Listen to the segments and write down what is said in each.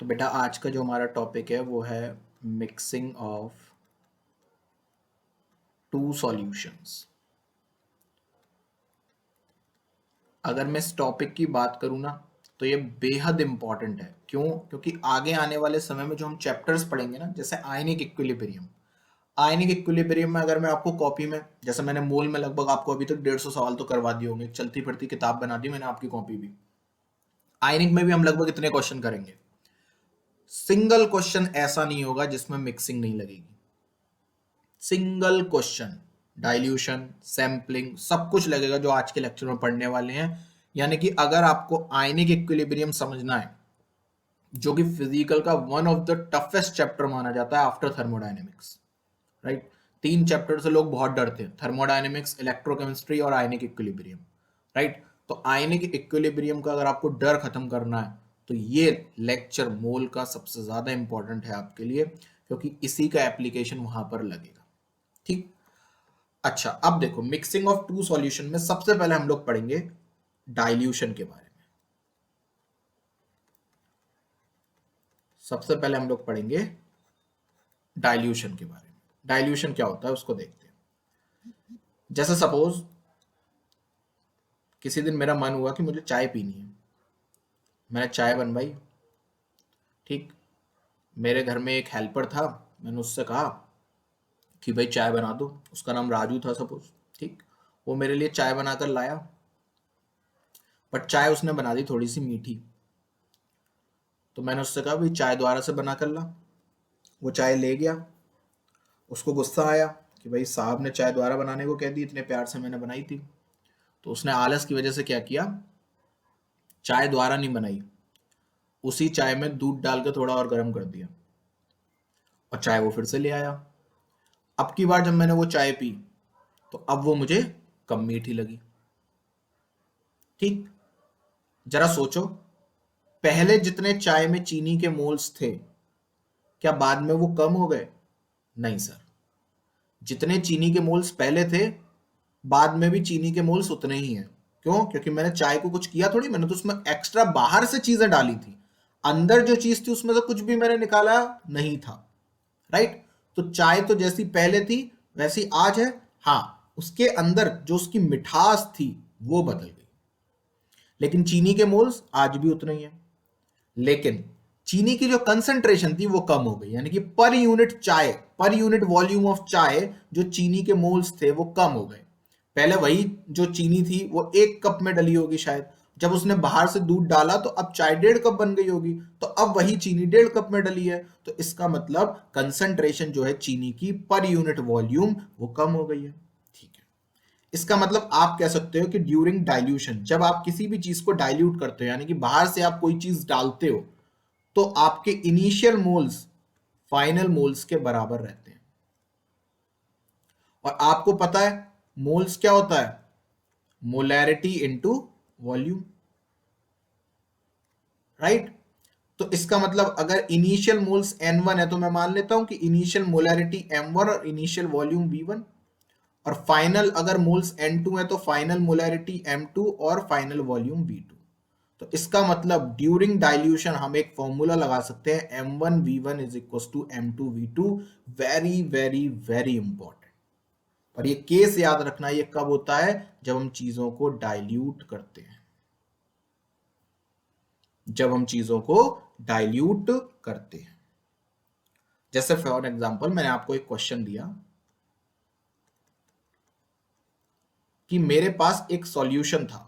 तो बेटा आज का जो हमारा टॉपिक है वो है मिक्सिंग ऑफ टू सॉल्यूशंस। अगर मैं इस टॉपिक की बात करूँ ना तो ये बेहद इंपॉर्टेंट है। क्यों? क्योंकि आगे आने वाले समय में जो हम चैप्टर्स पढ़ेंगे ना, जैसे आयनिक इक्विलिब्रियम। आयनिक इक्विलिब्रियम में अगर मैं आपको कॉपी में, जैसे मैंने मोल में लगभग आपको अभी तक 150 सवाल तो करवा दिए होंगे, चलती फिरती किताब बना दी मैंने आपकी कॉपी भी। आयनिक में भी हम लगभग इतने क्वेश्चन करेंगे। सिंगल क्वेश्चन ऐसा नहीं होगा जिसमें मिक्सिंग नहीं लगेगी। सिंगल क्वेश्चन, डाइल्यूशन, सैंपलिंग, सब कुछ लगेगा जो आज के लेक्चर में पढ़ने वाले हैं। यानी कि अगर आपको आयनिक इक्विलिब्रियम समझना है, जो कि फिजिकल का one of the toughest chapter माना जाता है आफ्टर थर्मोडायनेमिक्स, राइट। 3 चैप्टर से लोग बहुत डरते हैं, थर्मोडायनेमिक्स, इलेक्ट्रोकेमिस्ट्री और आयनिक इक्विलिब्रियम, राइट। तो आयनिक इक्विलिब्रियम का अगर आपको डर खत्म करना है तो ये लेक्चर मोल का सबसे ज्यादा इंपॉर्टेंट है आपके लिए, क्योंकि इसी का एप्लीकेशन वहां पर लगेगा। ठीक। अच्छा, अब देखो मिक्सिंग ऑफ टू सॉल्यूशन में सबसे पहले हम लोग पढ़ेंगे डाइल्यूशन के बारे में। सबसे पहले हम लोग पढ़ेंगे डाइल्यूशन के बारे में। डाइल्यूशन क्या होता है उसको देखते हैं। जैसे सपोज किसी दिन मेरा मन हुआ कि मुझे चाय पीनी है, मैंने चाय बनवाई। ठीक। मेरे घर में एक हेल्पर था, मैंने उससे कहा कि भाई चाय बना दो। उसका नाम राजू था सपोज। ठीक। वो मेरे लिए चाय बनाकर लाया, बट चाय उसने बना दी थोड़ी सी मीठी। तो मैंने उससे कहा भाई चाय दोबारा से बना कर ला। वो चाय ले गया। उसको गुस्सा आया कि भाई साहब ने चाय दोबारा बनाने को कह दी, इतने प्यार से मैंने बनाई थी। तो उसने आलस की वजह से क्या किया, चाय दोबारा नहीं बनाई, उसी चाय में दूध डालकर थोड़ा और गर्म कर दिया और चाय वो फिर से ले आया। अब की बार जब मैंने वो चाय पी तो अब वो मुझे कम मीठी लगी। ठीक। जरा सोचो, पहले जितने चाय में चीनी के मोल्स थे, क्या बाद में वो कम हो गए? नहीं सर, जितने चीनी के मोल्स पहले थे बाद में भी चीनी के मोल्स उतने ही हैं। क्यों? क्योंकि मैंने चाय को कुछ किया थोड़ी, मैंने तो उसमें एक्स्ट्रा बाहर से चीजें डाली थी। अंदर जो चीज थी उसमें से कुछ भी मैंने निकाला नहीं था, राइट। तो चाय तो जैसी पहले थी वैसी आज है। हाँ, उसके अंदर जो उसकी मिठास थी वो बदल गई, लेकिन चीनी के मोल्स आज भी उतने ही हैं। लेकिन चीनी की जो कंसंट्रेशन थी वो कम हो गई, यानी कि पर यूनिट चाय, पर यूनिट वॉल्यूम ऑफ चाय जो चीनी के मोल्स थे वो कम हो गए। पहले वही जो चीनी थी वो 1 कप में डली होगी शायद, जब उसने बाहर से दूध डाला तो अब चाय 1.5 कप बन गई होगी, तो अब वही चीनी 1.5 कप में डली है। तो इसका मतलब कंसंट्रेशन जो है चीनी की पर यूनिट वॉल्यूम वो कम हो गई है। ठीक है। इसका मतलब आप कह सकते हो कि ड्यूरिंग डाइल्यूशन, जब आप किसी भी चीज को डाइल्यूट करते हो, यानी कि बाहर से आप कोई चीज डालते हो, तो आपके इनिशियल मोल्स फाइनल मोल्स के बराबर रहते हैं। और आपको पता है मोल्स क्या होता है? Molarity into volume, right. तो इसका मतलब अगर इनिशियल मोल्स n1 है तो मैं मान लेता हूं कि इनिशियल मोलैरिटी m1 और इनिशियल वॉल्यूम v1, और फाइनल अगर मोल्स n2 है तो फाइनल मोलैरिटी m2 और फाइनल वॉल्यूम v2। तो इसका मतलब ड्यूरिंग डाइल्यूशन हम एक फॉर्मूला लगा सकते हैं, m1v1 is equal to m2v2। Very very very important. और ये केस याद रखना, ये कब होता है? जब हम चीजों को डाइल्यूट करते हैं। जब हम चीजों को डाइल्यूट करते हैं, जैसे फॉर एग्जांपल मैंने आपको एक क्वेश्चन दिया कि मेरे पास एक सॉल्यूशन था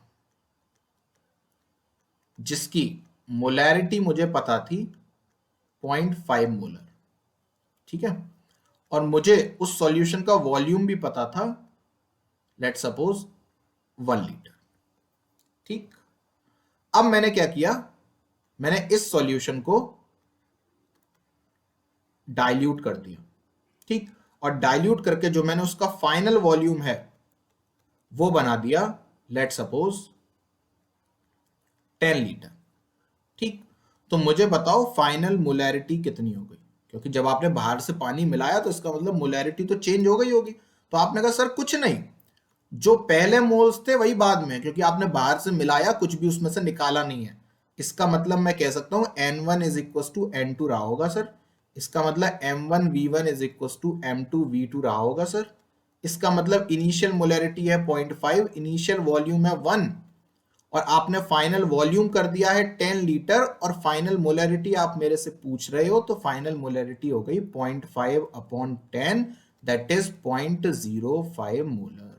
जिसकी मोलैरिटी मुझे पता थी 0.5 मोलर, ठीक है, और मुझे उस सॉल्यूशन का वॉल्यूम भी पता था, लेट सपोज 1 लीटर। ठीक। अब मैंने क्या किया, मैंने इस सॉल्यूशन को डाइल्यूट कर दिया। ठीक। और डाइल्यूट करके जो मैंने उसका फाइनल वॉल्यूम है वो बना दिया, लेट सपोज 10 लीटर। ठीक। तो मुझे बताओ फाइनल मोलैरिटी कितनी हो गई, क्योंकि जब आपने बाहर से पानी मिलाया तो इसका मतलब मोलैरिटी तो चेंज हो गई होगी। तो आपने कहा सर कुछ नहीं, जो पहले मोल्स थे वही बाद में, क्योंकि आपने बाहर से मिलाया, कुछ भी उसमें से निकाला नहीं है। इसका मतलब मैं कह सकता हूं N1 is equal to N2 रहा होगा सर। इसका मतलब M1V1 is equal to M2V2 रहा होगा सर। इसका मतलब इनिशियल मोलैरिटी है 0.5, इनिशियल वॉल्यूम है 1, और आपने फाइनल वॉल्यूम कर दिया है 10 लीटर, और फाइनल मोलैरिटी आप मेरे से पूछ रहे हो, तो फाइनल मोलैरिटी हो गई 0.5 अपॉन 10, दैट इज 0.05 मोलर।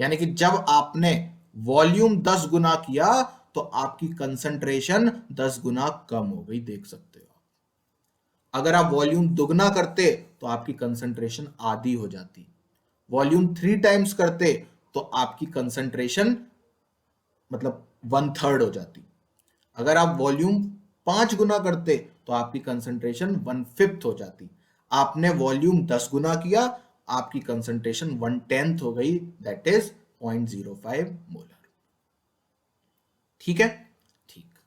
यानी कि जब आपने वॉल्यूम 10 गुना किया तो आपकी कंसंट्रेशन 10 गुना कम हो गई, देख सकते हो। अगर आप वॉल्यूम दुगना करते तो आपकी कंसंट्रेशन आधी हो जाती, वॉल्यूम 3 टाइम्स करते तो आपकी कंसंट्रेशन मतलब 1/3 हो जाती, अगर आप वॉल्यूम 5 गुना करते तो आपकी कंसंट्रेशन 1/5 हो जाती। आपने वॉल्यूम 10 गुना किया, आपकी कंसंट्रेशन 1/10 हो गई, दैट इज 0.05 मोलर। ठीक है, ठीक।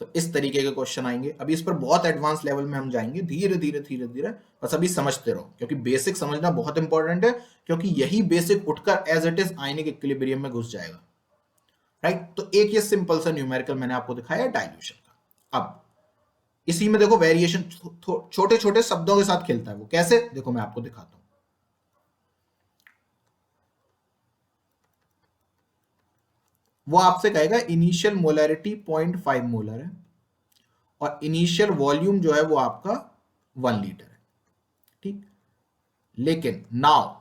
तो इस तरीके के क्वेश्चन आएंगे। अभी इस पर बहुत एडवांस लेवल में हम जाएंगे, धीरे धीरे धीरे धीरे, बस अभी समझते रहो, क्योंकि बेसिक समझना बहुत इंपॉर्टेंट है, क्योंकि यही बेसिक उठकर as it is ionic equilibrium में घुस जाएगा। राइट, तो एक ये सिंपल सा न्यूमेरिकल मैंने आपको दिखाया डाइल्यूशन का। अब इसी में देखो वेरिएशन छोटे छोटे शब्दों के साथ खेलता है वो, कैसे देखो मैं आपको दिखाता हूं। वो आपसे कहेगा इनिशियल मोलैरिटी 0.5 मोलर है, और इनिशियल वॉल्यूम जो है वो आपका 1 लीटर है। ठीक, लेकिन now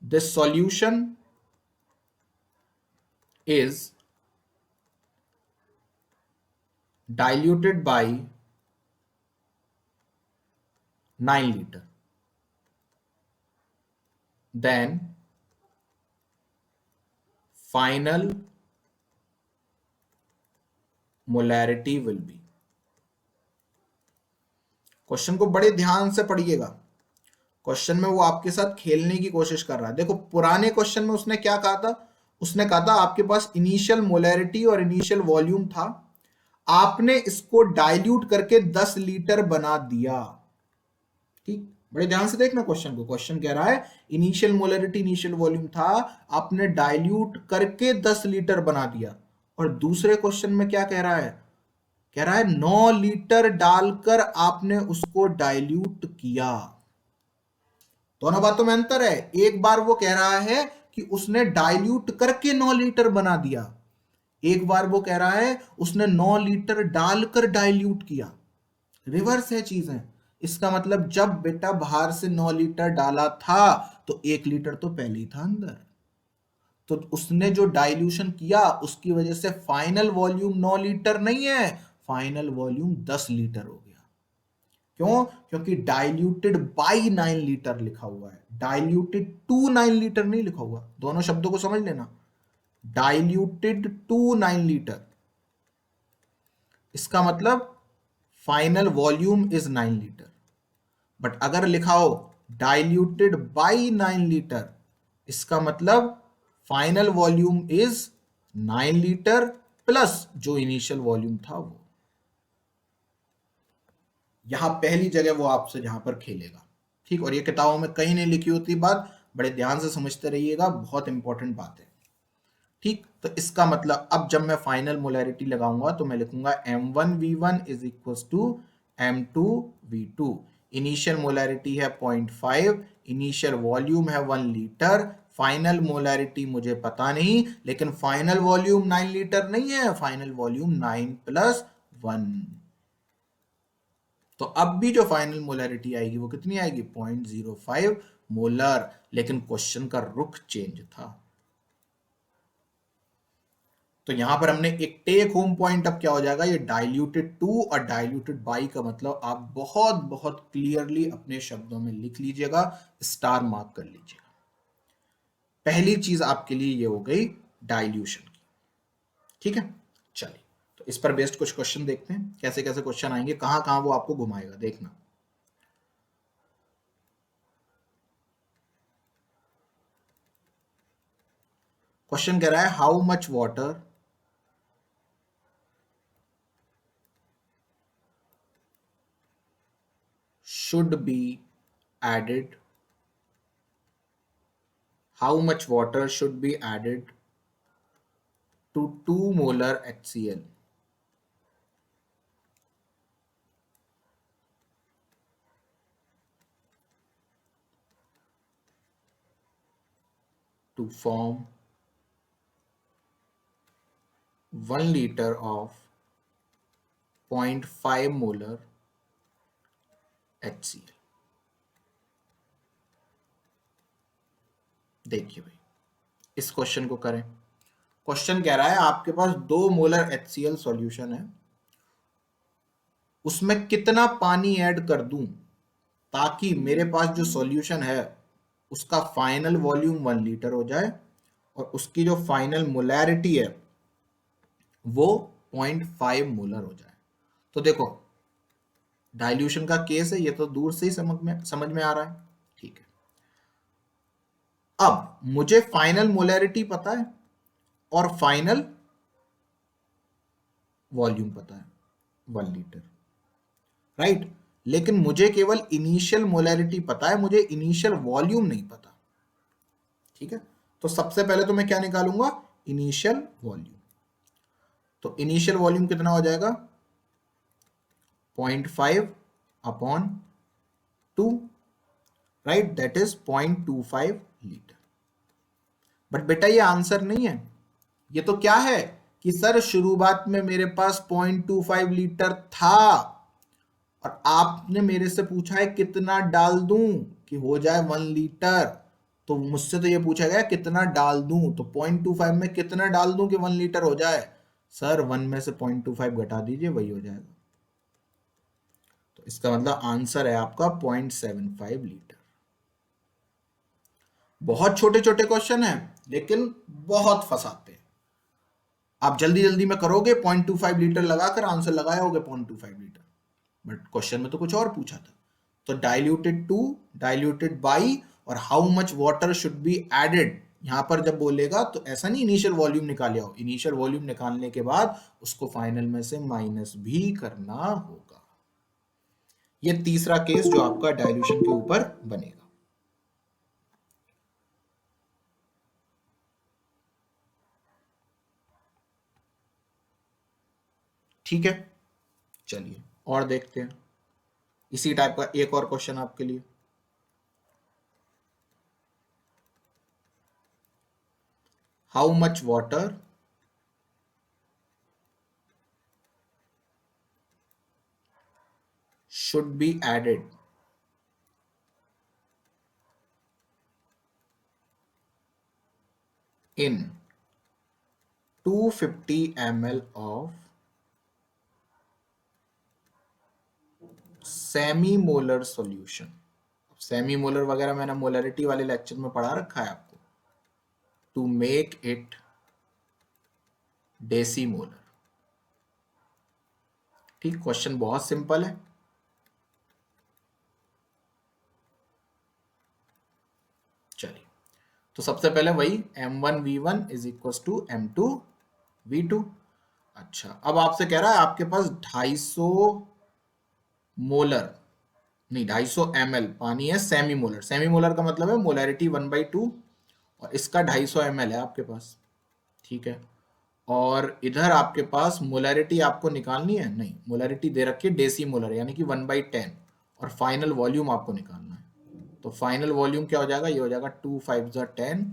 this solution is diluted by 9 liter, then final molarity will be। Question को बड़े ध्यान से पढ़िएगा, क्वेश्चन में वो आपके साथ खेलने की कोशिश कर रहा है। देखो पुराने क्वेश्चन में उसने क्या कहा था, उसने कहा था आपके पास इनिशियल मोलैरिटी और इनिशियल वॉल्यूम था, आपने इसको डाइल्यूट करके 10 लीटर बना दिया। ठीक, बड़े ध्यान से देखना क्वेश्चन को। क्वेश्चन कह रहा है इनिशियल मोलैरिटी इनिशियल वॉल्यूम था, आपने डाइल्यूट करके 10 लीटर बना दिया। और दूसरे क्वेश्चन में क्या कह रहा है, कह रहा है 9 लीटर डालकर आपने उसको डाइल्यूट किया। दोनों बातों में अंतर है। एक बार वो कह रहा है कि उसने डाइल्यूट करके 9 लीटर बना दिया, एक बार वो कह रहा है उसने 9 लीटर डालकर डाइल्यूट किया। रिवर्स है चीजें। इसका मतलब जब बेटा बाहर से 9 लीटर डाला था तो 1 लीटर तो पहले ही था अंदर, तो उसने जो डाइल्यूशन किया उसकी वजह से फाइनल वॉल्यूम 9 लीटर नहीं है, फाइनल वॉल्यूम 10 लीटर हो गया। क्यों? क्योंकि डाइल्यूटेड बाई 9 लीटर लिखा हुआ है, डाइल्यूटेड टू 9 लीटर नहीं लिखा हुआ। दोनों शब्दों को समझ लेना, डाइल्यूटेड टू 9 लीटर, इसका मतलब final volume is 9 litre. But अगर लिखा हो डाइल्यूटेड बाई 9 लीटर, इसका मतलब final volume is 9 litre plus जो इनिशियल वॉल्यूम था वो। यहां पहली जगह वो आपसे जहां पर खेलेगा। ठीक, और ये किताबों में कहीं नहीं लिखी होती बात, बड़े ध्यान से समझते रहिएगा, बहुत इंपॉर्टेंट बात है। ठीक, तो इसका मतलब अब जब मैं फाइनल मोलैरिटी लगाऊंगा तो मैं लिखूंगा M1V1 is equal to M2V2। Initial molarity है 0.5, इनिशियल वॉल्यूम है 1 लीटर, फाइनल मोलैरिटी मुझे पता नहीं, लेकिन फाइनल वॉल्यूम 9 लीटर नहीं है, फाइनल वॉल्यूम 9 प्लस 1। तो अब भी जो फाइनल मोलैरिटी आएगी वो कितनी आएगी, 0.05 मोलर। लेकिन क्वेश्चन का रुख चेंज था। तो यहां पर हमने एक टेक होम पॉइंट अब क्या हो जाएगा, ये डाइल्यूटेड टू और डाइल्यूटेड बाई का मतलब आप बहुत बहुत क्लियरली अपने शब्दों में लिख लीजिएगा, स्टार मार्क कर लीजिएगा। पहली चीज आपके लिए ये हो गई डाइल्यूशन की। ठीक है, चलिए तो इस पर बेस्ड कुछ क्वेश्चन देखते हैं, कैसे कैसे क्वेश्चन आएंगे, कहां कहां वो आपको घुमाएगा, देखना। क्वेश्चन कह रहा है how much water should be added, how much water should be added to 2 molar HCl to form 1 liter of 0.5 molar HCl। देखिए भाई, इस क्वेश्चन को करें। क्वेश्चन कह रहा है आपके पास 2 मोलर HCl सॉल्यूशन है, उसमें कितना पानी ऐड कर दूं ताकि मेरे पास जो सॉल्यूशन है उसका फाइनल वॉल्यूम 1 लीटर हो जाए और उसकी जो फाइनल मोलैरिटी है वो 0.5 मोलर हो जाए। तो देखो, डाइल्यूशन का केस है, ये तो दूर से ही समझ में आ रहा है। ठीक है, अब मुझे फाइनल मोलैरिटी पता है और फाइनल वॉल्यूम पता है 1 लीटर, राइट। लेकिन मुझे केवल इनिशियल मोलैरिटी पता है, मुझे इनिशियल वॉल्यूम नहीं पता। ठीक है, तो सबसे पहले तो मैं क्या निकालूंगा, इनिशियल वॉल्यूम। तो इनिशियल वॉल्यूम कितना हो जाएगा, 0.5 upon 2, right, that is 0.25 litre. But बेटा ये आंसर नहीं है, ये तो क्या है कि सर शुरुआत में मेरे पास 0.25 लीटर था और आपने मेरे से पूछा है कितना डाल दूं कि हो जाए 1 लीटर। तो मुझसे तो ये पूछा गया कितना डाल दूं, तो 0.25 में कितना डाल दूं कि 1 लीटर हो जाए। सर 1 में से 0.25 घटा दीजिए, वही हो जाएगा। तो इसका मतलब आंसर है आपका 0.75 लीटर। बहुत छोटे छोटे क्वेश्चन है लेकिन बहुत फंसाते हैं। आप जल्दी जल्दी में करोगे, 0.25 लीटर लगाकर आंसर लगाया होगे 0.25 लीटर, बट क्वेश्चन में तो कुछ और पूछा था। तो डाइल्यूटेड टू, डाइल्यूटेड बाई, और how much water should be added, यहां पर जब बोलेगा तो ऐसा नहीं इनिशियल वॉल्यूम निकाले हो, इनिशियल वॉल्यूम निकालने के बाद उसको फाइनल में से माइनस भी करना होगा। ये तीसरा केस जो आपका डाइल्यूशन के ऊपर बनेगा। ठीक है, चलिए और देखते हैं इसी टाइप का एक और क्वेश्चन आपके लिए। How much water should be added in 250 ml of semi molar solution. Semi molar वगैरह मैंने मोलरिटी वाले लेक्चर में पढ़ा रखा है आपको। To make it deci molar. ठीक, क्वेश्चन बहुत सिंपल है। चलिए, तो सबसे पहले वही M1V1 is equal to M2V2। अच्छा, अब आपसे कह रहा है आपके पास 250 मोलर, नहीं 250 ml पानी है सेमी मोलर। सेमी मोलर का मतलब है मोलरिटी 1/2 और इसका 250 ml है आपके पास। ठीक है, और इधर आपके पास मोलरिटी आपको निकालनी है, नहीं मोलरिटी दे रखी है डेसी मोलर यानी कि 1/10, और फाइनल वॉल्यूम आपको निकालना है। तो फाइनल वॉल्यूम क्या हो जाएगा, ये हो जाएगा 2 5 जा 10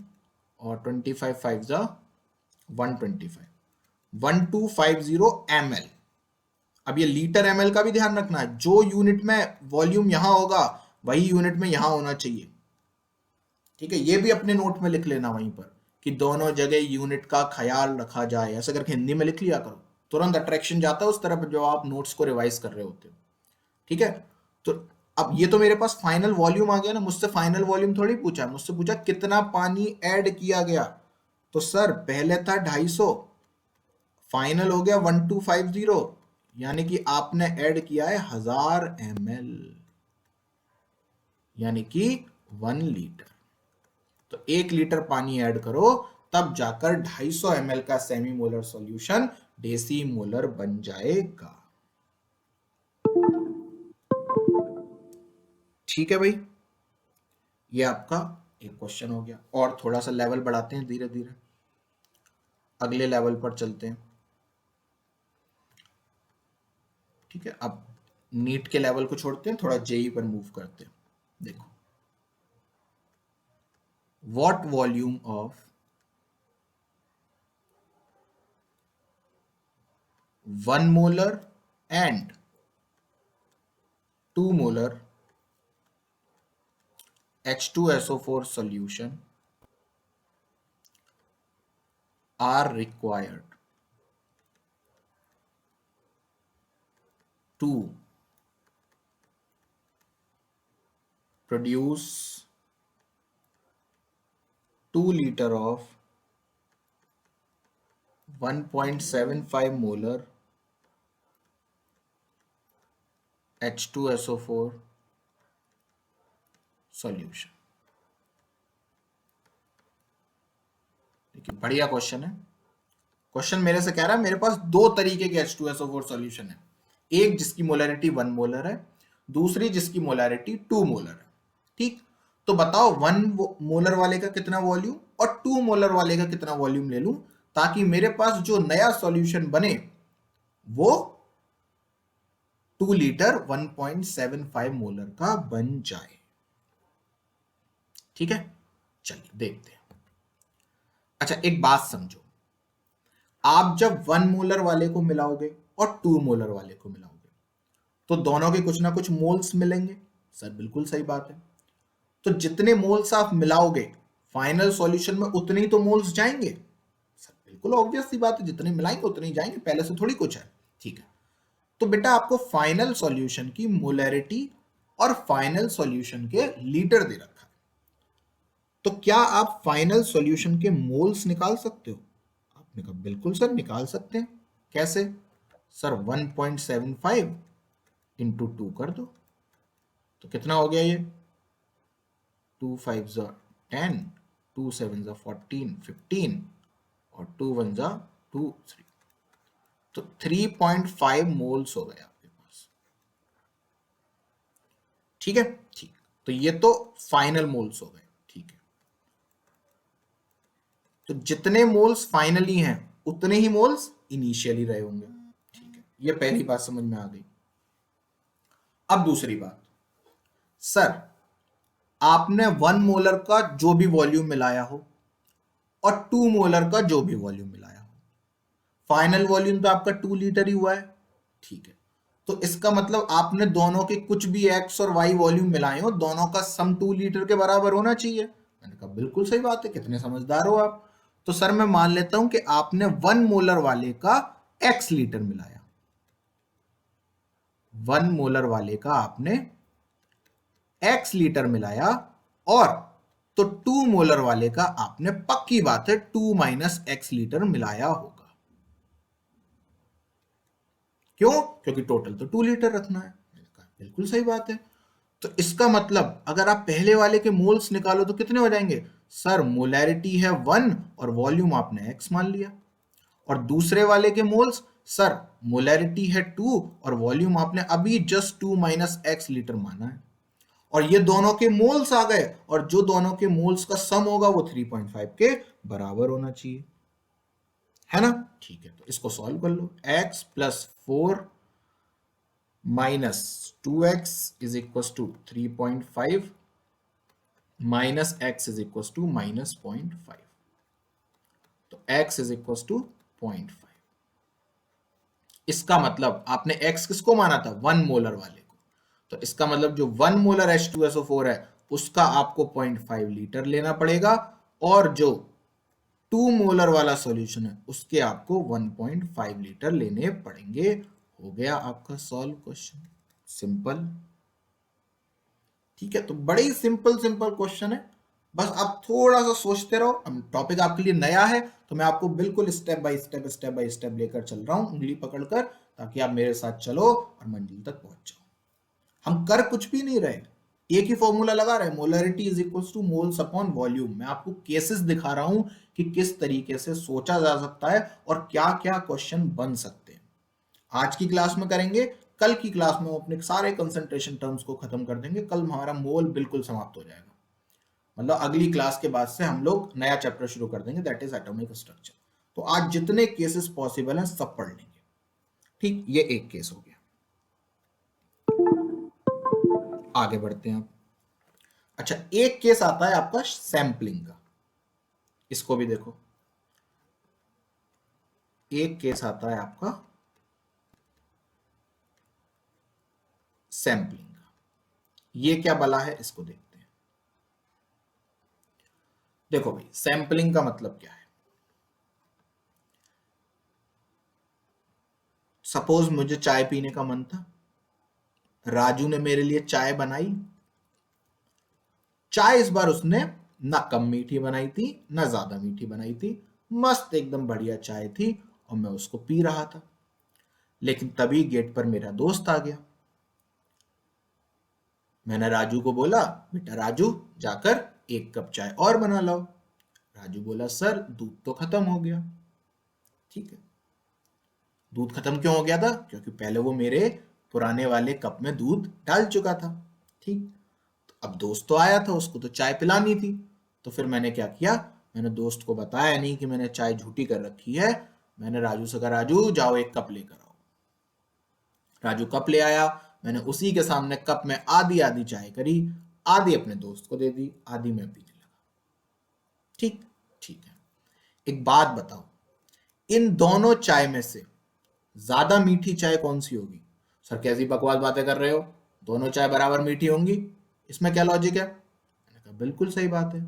और 25 5 जा 125, 1250 ml। अब ये लीटर ml का भी ध्यान रखना है, जो यूनिट में वॉल्यूम यहां होगा वही यूनिट में यहां होना चाहिए। ठीक है, ये भी अपने नोट में लिख लेना वहीं पर कि दोनों जगह यूनिट का ख्याल रखा जाए, ऐसा करके हिंदी में लिख लिया करो, तुरंत अट्रैक्शन जाता है उस तरफ जो आप नोट्स को रिवाइज कर रहे होते हो। ठीक है, तो अब ये तो मेरे पास फाइनल वॉल्यूम आ गया ना, मुझसे फाइनल वॉल्यूम थोड़ी पूछा, मुझसे पूछा कितना पानी ऐड किया गया। तो सर पहले था 250, फाइनल हो गया 1250, यानी कि आपने ऐड किया है 1000 ml, यानी कि 1 लीटर। तो 1 लीटर पानी ऐड करो तब जाकर 250 ml का semi molar solution deci molar बन जाएगा। ठीक है भाई, ये आपका एक क्वेश्चन हो गया, और थोड़ा सा लेवल बढ़ाते हैं धीरे धीरे। अगले लेवल पर चलते हैं। ठीक है, अब नीट के लेवल को छोड़ते हैं, थोड़ा जेई पर मूव करते हैं। देखो, what volume of 1 molar and 2 molar H2SO4 solution are required to produce 2 liter of 1.75 molar H2SO4 solution। देखिए, बढ़िया क्वेश्चन है। क्वेश्चन मेरे से कह रहा है मेरे पास दो तरीके के H2SO4 सॉल्यूशन है, एक जिसकी मोलरिटी 1 मोलर है, दूसरी जिसकी मोलरिटी 2 मोलर है। ठीक, तो बताओ 1 मोलर वाले का कितना वॉल्यूम और 2 मोलर वाले का कितना वॉल्यूम ले लूं, ताकि मेरे पास जो नया सॉल्यूशन बने वो 2 लीटर 1.75 मोलर का बन जाए। ठीक है, चलिए देखते हैं। अच्छा, एक बात समझो, आप जब 1 मोलर वाले को मिलाओगे और 2 मोलर वाले को मिलाओगे तो दोनों के कुछ ना कुछ मोल्स मिलेंगे। सर बिल्कुल सही बात है। तो जितने मोल्स आप मिलाओगे फाइनल सॉल्यूशन में उतने ही तो मोल्स जाएंगे। सर बिल्कुल ऑब्वियस सी बात है, जितने मिलाएंगे उतने ही जाएंगे, पहले से थोड़ी कुछ है। ठीक है, तो बेटा आपको फाइनल सॉल्यूशन की मोलैरिटी और फाइनल सॉल्यूशन के लीटर दे रखा है, तो क्या आप फाइनल सॉल्यूशन के मोल्स निकाल सकते हो? आपने कहा बिल्कुल सर निकाल सकते हैं। कैसे? सर 1.75 इंटू 2 कर दो, तो कितना हो गया ये? 2 5 जा 10, 2 7 जा 14, 15 और 2 1 जा 2 3, तो 3.5 मोल्स हो गए आपके पास। ठीक है, ठीक, तो ये तो फाइनल मोल्स हो गए। ठीक है, तो जितने मोल्स फाइनली हैं उतने ही मोल्स इनिशियली रहे होंगे। ठीक है, ये पहली बात समझ में आ गई। अब दूसरी बात, सर आपने 1 मोलर का जो भी वॉल्यूम मिलाया हो और 2 मोलर का जो भी वॉल्यूम मिलाया हो, फाइनल वॉल्यूम तो आपका 2 लीटर ही हुआ है। ठीक है, तो इसका मतलब आपने दोनों के कुछ भी x और y वॉल्यूम मिलाए हो, दोनों का सम 2 लीटर के बराबर होना चाहिए। मैंने कहा बिल्कुल सही बात है, कितने समझदार हो आप। तो सर मैं मान लेता हूं कि आपने 1 मोलर वाले का x लीटर मिलाया, 1 मोलर वाले का आपने x लीटर मिलाया, और तो 2 मोलर वाले का आपने पक्की बात है 2 माइनस x लीटर मिलाया होगा। क्यों? क्योंकि टोटल तो 2 लीटर रखना है। बिल्कुल सही बात है। तो इसका मतलब अगर आप पहले वाले के मोल्स निकालो तो कितने हो जाएंगे? सर मोलैरिटी है 1 और वॉल्यूम आपने x मान लिया, और दूसरे वाले के मोल्स, सर मोलैरिटी है 2 और वॉल्यूम आपने अभी जस्ट 2 माइनस x लीटर माना है, और ये दोनों के मोल्स आ गए, और जो दोनों के मोल्स का सम होगा वो 3.5 के बराबर होना चाहिए, है ना? ठीक है, तो इसको सॉल्व कर लो। x plus 4 minus 2x is equal to 3.5 minus x is equal to minus 0.5, तो x इज इक्वल टू 0.5। इसका मतलब आपने x किसको माना था? 1 मोलर वाले को, तो इसका मतलब जो 1 मोलर H2SO4 है उसका आपको 0.5 लीटर लेना पड़ेगा, और जो 2 मोलर वाला सॉल्यूशन है उसके आपको 1.5 लीटर लेने पड़ेंगे। हो गया आपका सॉल्व क्वेश्चन, सिंपल। ठीक है, तो बड़े ही सिंपल सिंपल क्वेश्चन है, बस आप थोड़ा सा सोचते रहो। टॉपिक आपके लिए नया है तो मैं आपको बिल्कुल स्टेप बाय स्टेप लेकर चल रहा हूं, उंगली पकड़कर, ताकि आप मेरे साथ चलो और मंजिल तक पहुंच जाओ। हम कर कुछ भी नहीं रहे, एक ही फॉर्मूला लगा रहे हैं, molarity is equal two moles upon volume. मैं आपको केसेस दिखा रहा हूं कि किस तरीके से सोचा जा सकता है और क्या क्या क्वेश्चन बन सकते हैं। आज की क्लास में करेंगे, कल की क्लास में हम अपने सारे कंसंट्रेशन टर्म्स को खत्म कर देंगे। कल हमारा मोल बिल्कुल समाप्त हो जाएगा, मतलब अगली क्लास के बाद से हम लोग नया चैप्टर शुरू कर देंगे, दैट इज एटॉमिक स्ट्रक्चर। तो आज जितने केसेस पॉसिबल हैं सब पढ़ लेंगे। ठीक, ये एक केस हो गया। आगे बढ़ते हैं आप। अच्छा, एक केस आता है आपका सैंपलिंग का, इसको भी देखो। एक केस आता है आपका सैंपलिंग का, ये क्या बला है इसको देखते हैं। देखो भाई, सैंपलिंग का मतलब क्या है। सपोज मुझे चाय पीने का मन था, राजू ने मेरे लिए चाय बनाई। चाय इस बार उसने ना कम मीठी बनाई थी ना ज्यादा मीठी बनाई थी, मस्त एकदम बढ़िया चाय थी और मैं उसको पी रहा था। लेकिन तभी गेट पर मेरा दोस्त आ गया। मैंने राजू को बोला, बेटा राजू, जाकर एक कप चाय और बना लाओ। राजू बोला, सर दूध तो खत्म हो गया। ठीक है, दूध खत्म क्यों हो गया था? क्योंकि पहले वो मेरे पुराने वाले कप में दूध डाल चुका था। ठीक, अब दोस्त तो आया था, उसको तो चाय पिलानी थी। तो फिर मैंने क्या किया, मैंने दोस्त को बताया नहीं कि मैंने चाय झूठी कर रखी है। मैंने राजू से कहा, राजू जाओ एक कप लेकर आओ। राजू कप ले आया। मैंने उसी के सामने कप में आधी आधी चाय करी, आधी अपने दोस्त को दे दी, आधी मैं पीने लगा। ठीक, ठीक है। एक बात बताओ, इन दोनों चाय में से ज्यादा मीठी चाय कौन सी होगी? सर कैसी बकवास बातें कर रहे हो, दोनों चाय बराबर मीठी होंगी, इसमें क्या लॉजिक है? मैंने कहा बिल्कुल सही बात है,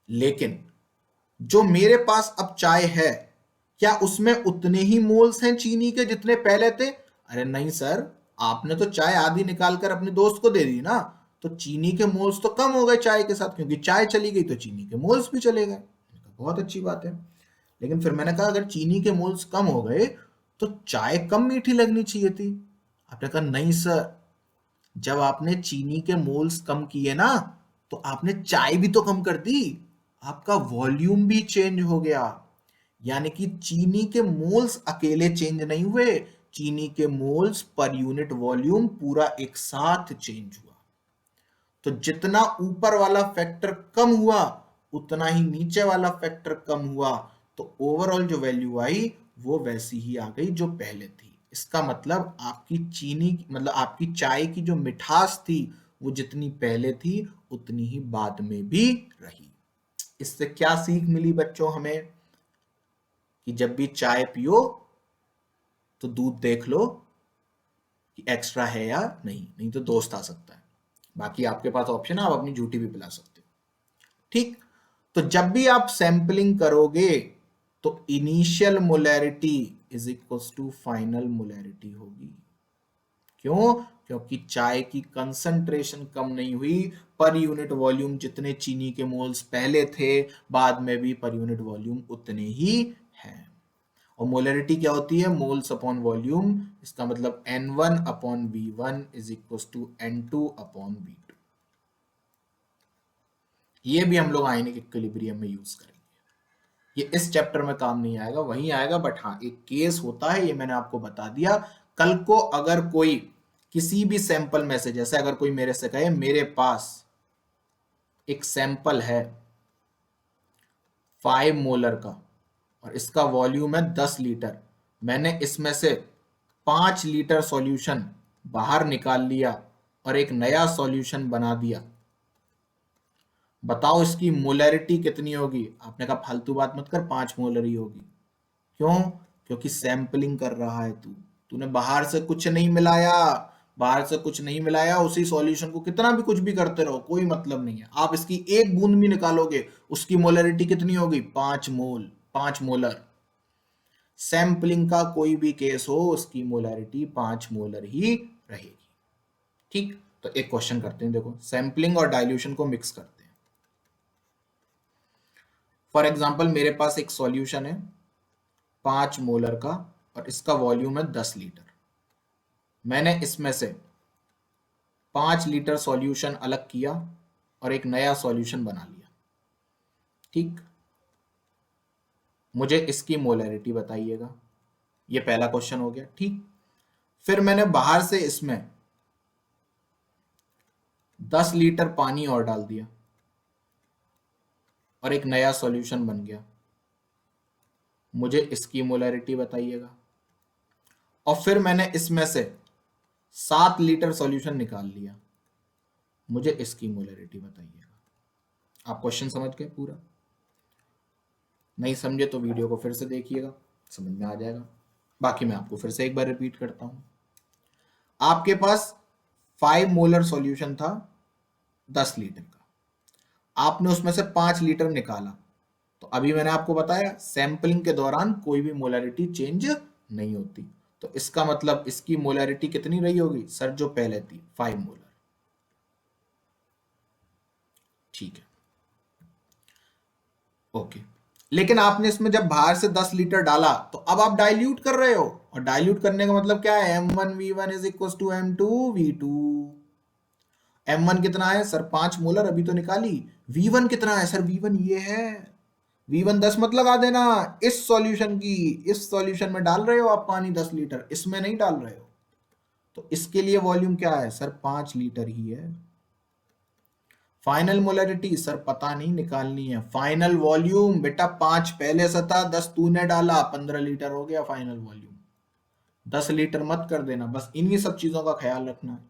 लेकिन जो मेरे पास अब चाय है, क्या उसमें उतने ही मोल्स हैं चीनी के जितने पहले थे? अरे नहीं सर, आपने तो चाय आधी निकाल कर अपने दोस्त को दे दी ना, तो चीनी के मोल्स तो कम हो गए चाय के साथ, क्योंकि चाय चली गई तो चीनी के मोल्स भी चले गए। मैंने कहा बहुत अच्छी बात है। लेकिन फिर मैंने कहा, अगर चीनी के मोल्स कम हो गए तो चाय कम मीठी लगनी चाहिए थी। आपने कहा नहीं सर, जब आपने चीनी के मोल्स कम किए ना, तो आपने चाय भी तो कम कर दी, आपका वॉल्यूम भी चेंज हो गया। यानी कि चीनी के मोल्स अकेले चेंज नहीं हुए, चीनी के मोल्स पर यूनिट वॉल्यूम पूरा एक साथ चेंज हुआ। तो जितना ऊपर वाला फैक्टर कम हुआ, उतना ही नीचे वाला फैक्टर कम हुआ। तो ओवरऑल जो वैल्यू आई वो वैसी ही आ गई जो पहले थी। इसका मतलब आपकी चीनी, मतलब आपकी चाय की जो मिठास थी, वो जितनी पहले थी उतनी ही बाद में भी रही। इससे क्या सीख मिली बच्चों हमें? कि जब भी चाय पियो तो दूध देख लो कि एक्स्ट्रा है या नहीं, नहीं तो दोस्त आ सकता है। बाकी आपके पास ऑप्शन है, आप अपनी झूठी भी पिला सकते हो। ठीक, तो जब भी आप सैंपलिंग करोगे तो initial molarity is equals to final molarity होगी। क्यों? क्योंकि चाय की कंसंट्रेशन कम नहीं हुई, पर यूनिट वॉल्यूम जितने चीनी के मोल्स पहले थे, बाद में भी पर यूनिट वॉल्यूम उतने ही हैं। और मोलैरिटी क्या होती है? Moles upon volume. इसका मतलब N1 upon V1 is equal to N2 upon V2। ये भी हम लोग आयनिक इक्विलिब्रियम में यूज करेंगे। ये इस चैप्टर में काम नहीं आएगा, वहीं आएगा, बट हाँ एक केस होता है, ये मैंने आपको बता दिया। कल को अगर कोई किसी भी सैंपल में से, जैसे अगर कोई मेरे से कहे मेरे पास एक सैंपल है 5 मोलर का और इसका वॉल्यूम है 10 लीटर, मैंने इसमें से 5 लीटर सॉल्यूशन बाहर निकाल लिया और एक नया सॉल्यूशन बना दिया, बताओ इसकी मोलैरिटी कितनी होगी? आपने कहा फालतू बात मत कर, 5 मोलर ही होगी। क्यों? क्योंकि सैंपलिंग कर रहा है तू, तूने बाहर से कुछ नहीं मिलाया, बाहर से कुछ नहीं मिलाया, उसी सॉल्यूशन को कितना भी कुछ भी करते रहो कोई मतलब नहीं है। आप इसकी एक बूंद भी निकालोगे, उसकी मोलैरिटी कितनी होगी? 5 मोल, 5 मोलर। सैंपलिंग का कोई भी केस हो, उसकी मोलैरिटी 5 मोलर ही रहेगी। ठीक, तो एक क्वेश्चन करते हैं, देखो सैंपलिंग और डाइल्यूशन को मिक्स करते हैं। फॉर एग्जाम्पल मेरे पास एक सॉल्यूशन है 5 मोलर का और इसका वॉल्यूम है 10 लीटर। मैंने इसमें से 5 लीटर सॉल्यूशन अलग किया और एक नया सॉल्यूशन बना लिया। ठीक, मुझे इसकी मोलैरिटी बताइएगा। ये पहला क्वेश्चन हो गया। ठीक, फिर मैंने बाहर से इसमें 10 लीटर पानी और डाल दिया और एक नया सॉल्यूशन बन गया। मुझे इसकी मोलैरिटी बताइएगा, और फिर मैंने इसमें से 7 लीटर सॉल्यूशन निकाल लिया, मुझे इसकी मोलैरिटी बताइएगा। आप क्वेश्चन समझ गए पूरा? नहीं समझे तो वीडियो को फिर से देखिएगा, समझ में आ जाएगा। बाकी मैं आपको फिर से एक बार रिपीट करता हूं। आपके पास 5 मोलर सॉल्यूशन था 10 लीटर का, आपने उसमें से 5 लीटर निकाला, तो अभी मैंने आपको बताया सैंपलिंग के दौरान कोई भी मोलैरिटी चेंज नहीं होती, तो इसका मतलब इसकी मोलैरिटी कितनी रही होगी सर? जो पहले थी 5 मोलर। ठीक है, ओके। लेकिन आपने इसमें जब बाहर से 10 लीटर डाला तो अब आप डाइल्यूट कर रहे हो, और डाइल्यूट करने का मतलब क्या है? M1V1 is equal to M2V2। M1 कितना है सर? 5 मोलर, अभी तो निकाली। V1 कितना है सर? V1 ये है। V1 10 मत लगा देना, इस सॉल्यूशन की, इस सॉल्यूशन में डाल रहे हो आप पानी 10 लीटर, इसमें नहीं डाल रहे हो, तो इसके लिए वॉल्यूम क्या है सर? 5 लीटर ही है। फाइनल मोलरिटी सर पता नहीं, निकालनी है। फाइनल वॉल्यूम बेटा 5 पहले से था, 10 तूने डाला, 15 लीटर हो गया फाइनल वॉल्यूम। 10 लीटर मत कर देना, बस इन्हीं सब चीजों का ख्याल रखना है।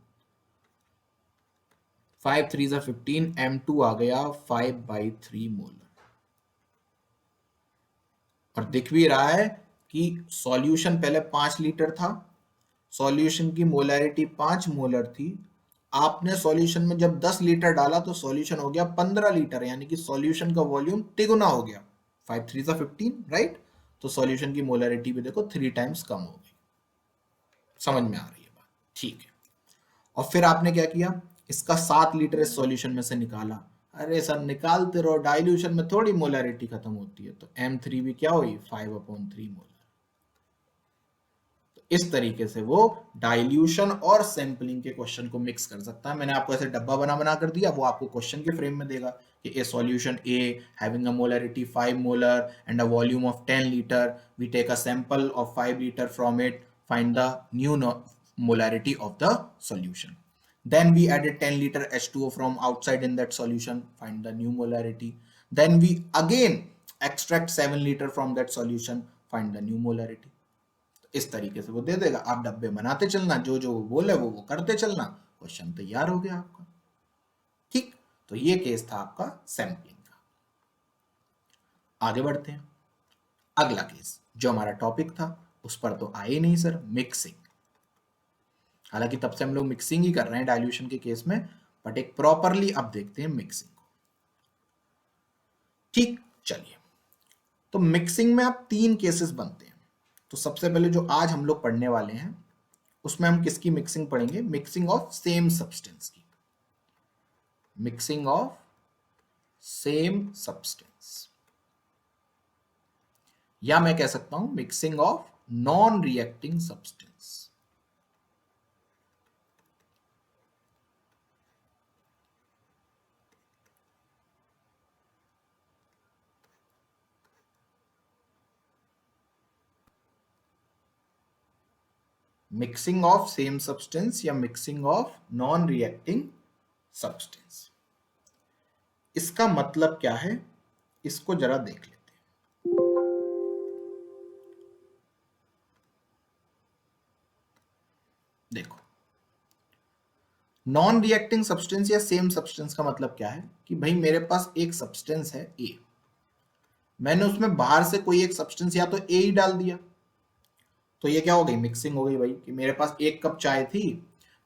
5 3 15, M2 आ गया 5/3 मोलर। और दिख भी रहा है कि सॉल्यूशन पहले 5 लीटर था, सॉल्यूशन की मोलैरिटी 5 मोलर थी, आपने सॉल्यूशन में जब 10 लीटर डाला तो सॉल्यूशन हो गया 15 लीटर, यानी कि सॉल्यूशन का वॉल्यूम तिगुना हो गया। 5 3 15, राइट? तो सॉल्यूशन की मोलैरिटी भी देखो 3 टाइम्स कम हो गई। समझ में आ रही है बात? ठीक है। और फिर आपने क्या किया? इसका 7 लीटर इस सॉल्यूशन में से निकाला। अरे सर निकालते रहो, डाइल्यूशन में थोड़ी मोलैरिटी खत्म होती है, तो M3 भी क्या हुई? 5/3 मोलर। इस तरीके से वो डाइल्यूशन और सैंपलिंग के क्वेश्चन को मिक्स कर सकता है। मैंने आपको ऐसे डब्बा बना बना कर दिया, वो आपको क्वेश्चन के फ्रेम में देगा कि a solution a having a molarity 5 molar and a volume of 10 litre, we take a sample of 5 litre from it, find the new molarity of the solution. Then we added 10 liter H2O from outside in that solution, find the new molarity. Then we again extract 7 liter from that solution, find the new molarity. इस तरीके से वो दे देगा, आप डब्बे बनाते चलना, जो जो वो बोले वो करते चलना, क्वेश्चन तैयार हो गया आपका। ठीक, तो ये केस था आपका सैंपलिंग का। आगे बढ़ते हैं, अगला केस जो हमारा टॉपिक था उस पर तो आए नहीं सर, मिक्सिंग। हालांकि तब से हम लोग मिक्सिंग ही कर रहे हैं डाइल्यूशन के केस में, बट एक प्रॉपरली अब देखते हैं मिक्सिंग को। ठीक, चलिए। तो मिक्सिंग में अब 3 केसेस बनते हैं। तो सबसे पहले जो आज हम लोग पढ़ने वाले हैं उसमें हम किसकी मिक्सिंग पढ़ेंगे? मिक्सिंग ऑफ सेम सब्सटेंस की। मिक्सिंग ऑफ सेम सब्सटेंस, या मैं कह सकता हूं mixing of non reacting substance. Mixing of same substance या mixing of non reacting substance, इसका मतलब क्या है इसको जरा देख लेते हैं। देखो, नॉन रिएक्टिंग सब्सटेंस या सेम सब्सटेंस का मतलब क्या है कि भाई मेरे पास एक सब्सटेंस है ए, मैंने उसमें बाहर से कोई एक सब्सटेंस या तो ए ही डाल दिया, तो ये क्या हो गई? मिक्सिंग हो गई भाई। कि मेरे पास 1 कप चाय थी,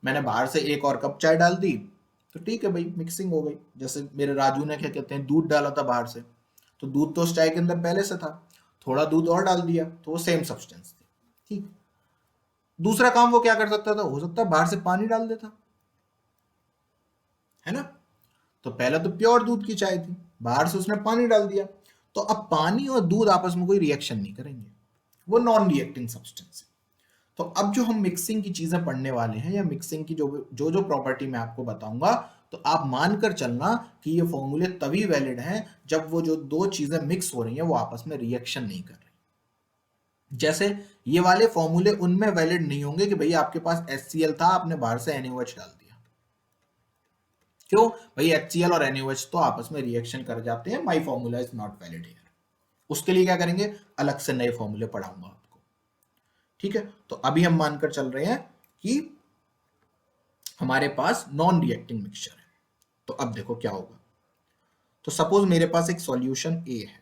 मैंने बाहर से 1 और कप चाय डाल दी, तो ठीक है भाई, मिक्सिंग हो गई। जैसे मेरे राजू ने क्या कहते हैं, दूध डाला था बाहर से, तो दूध तो उस चाय के अंदर पहले से था, थोड़ा दूध और डाल दिया, तो वो सेम सब्सटेंस थी। ठीक, दूसरा काम वो क्या कर सकता था? हो सकता है बाहर से पानी डाल देता, है ना? तो पहले तो प्योर दूध की चाय थी, बाहर से उसने पानी डाल दिया, तो अब पानी और दूध आपस में कोई रिएक्शन नहीं करेंगे, वो नॉन रिएक्टिंग सब्सटेंस है। तो अब जो हम मिक्सिंग की चीजें पढ़ने वाले हैं, या मिक्सिंग की जो जो जो प्रॉपर्टी मैं आपको बताऊंगा, तो आप मानकर चलना कि ये फॉर्मूले तभी वैलिड हैं जब वो जो दो चीजें मिक्स हो रही हैं वो आपस में रिएक्शन नहीं कर रही। जैसे ये वाले फॉर्मूले उनमें वैलिड नहीं होंगे कि भैया आपके पास HCl था, आपने बाहर से NaOH डाल दिया। क्यों भाई? HCl और NaOH तो आपस में रिएक्शन कर जाते हैं, my formula is not valid here. उसके लिए क्या करेंगे, अलग से नए फॉर्मूले पढ़ाऊंगा आपको। ठीक है, तो अभी हम मानकर चल रहे हैं कि हमारे पास नॉन रिएक्टिंग मिक्सचर है। तो अब देखो क्या होगा। तो सपोज मेरे पास एक सॉल्यूशन ए है,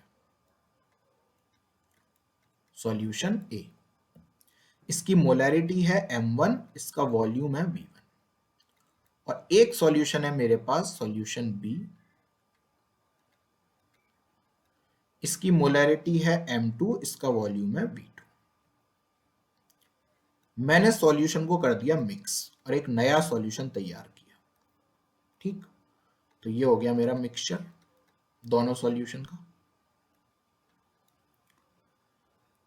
सॉल्यूशन ए, इसकी मोलैरिटी है m1, इसका वॉल्यूम है v1, और एक सॉल्यूशन है मेरे पास सॉल्यूशन बी, इसकी मोलैरिटी है m2, इसका वॉल्यूम है v2। मैंने सॉल्यूशन को कर दिया मिक्स और एक नया सॉल्यूशन तैयार किया। ठीक, तो ये हो गया मेरा मिक्सचर दोनों सॉल्यूशन का।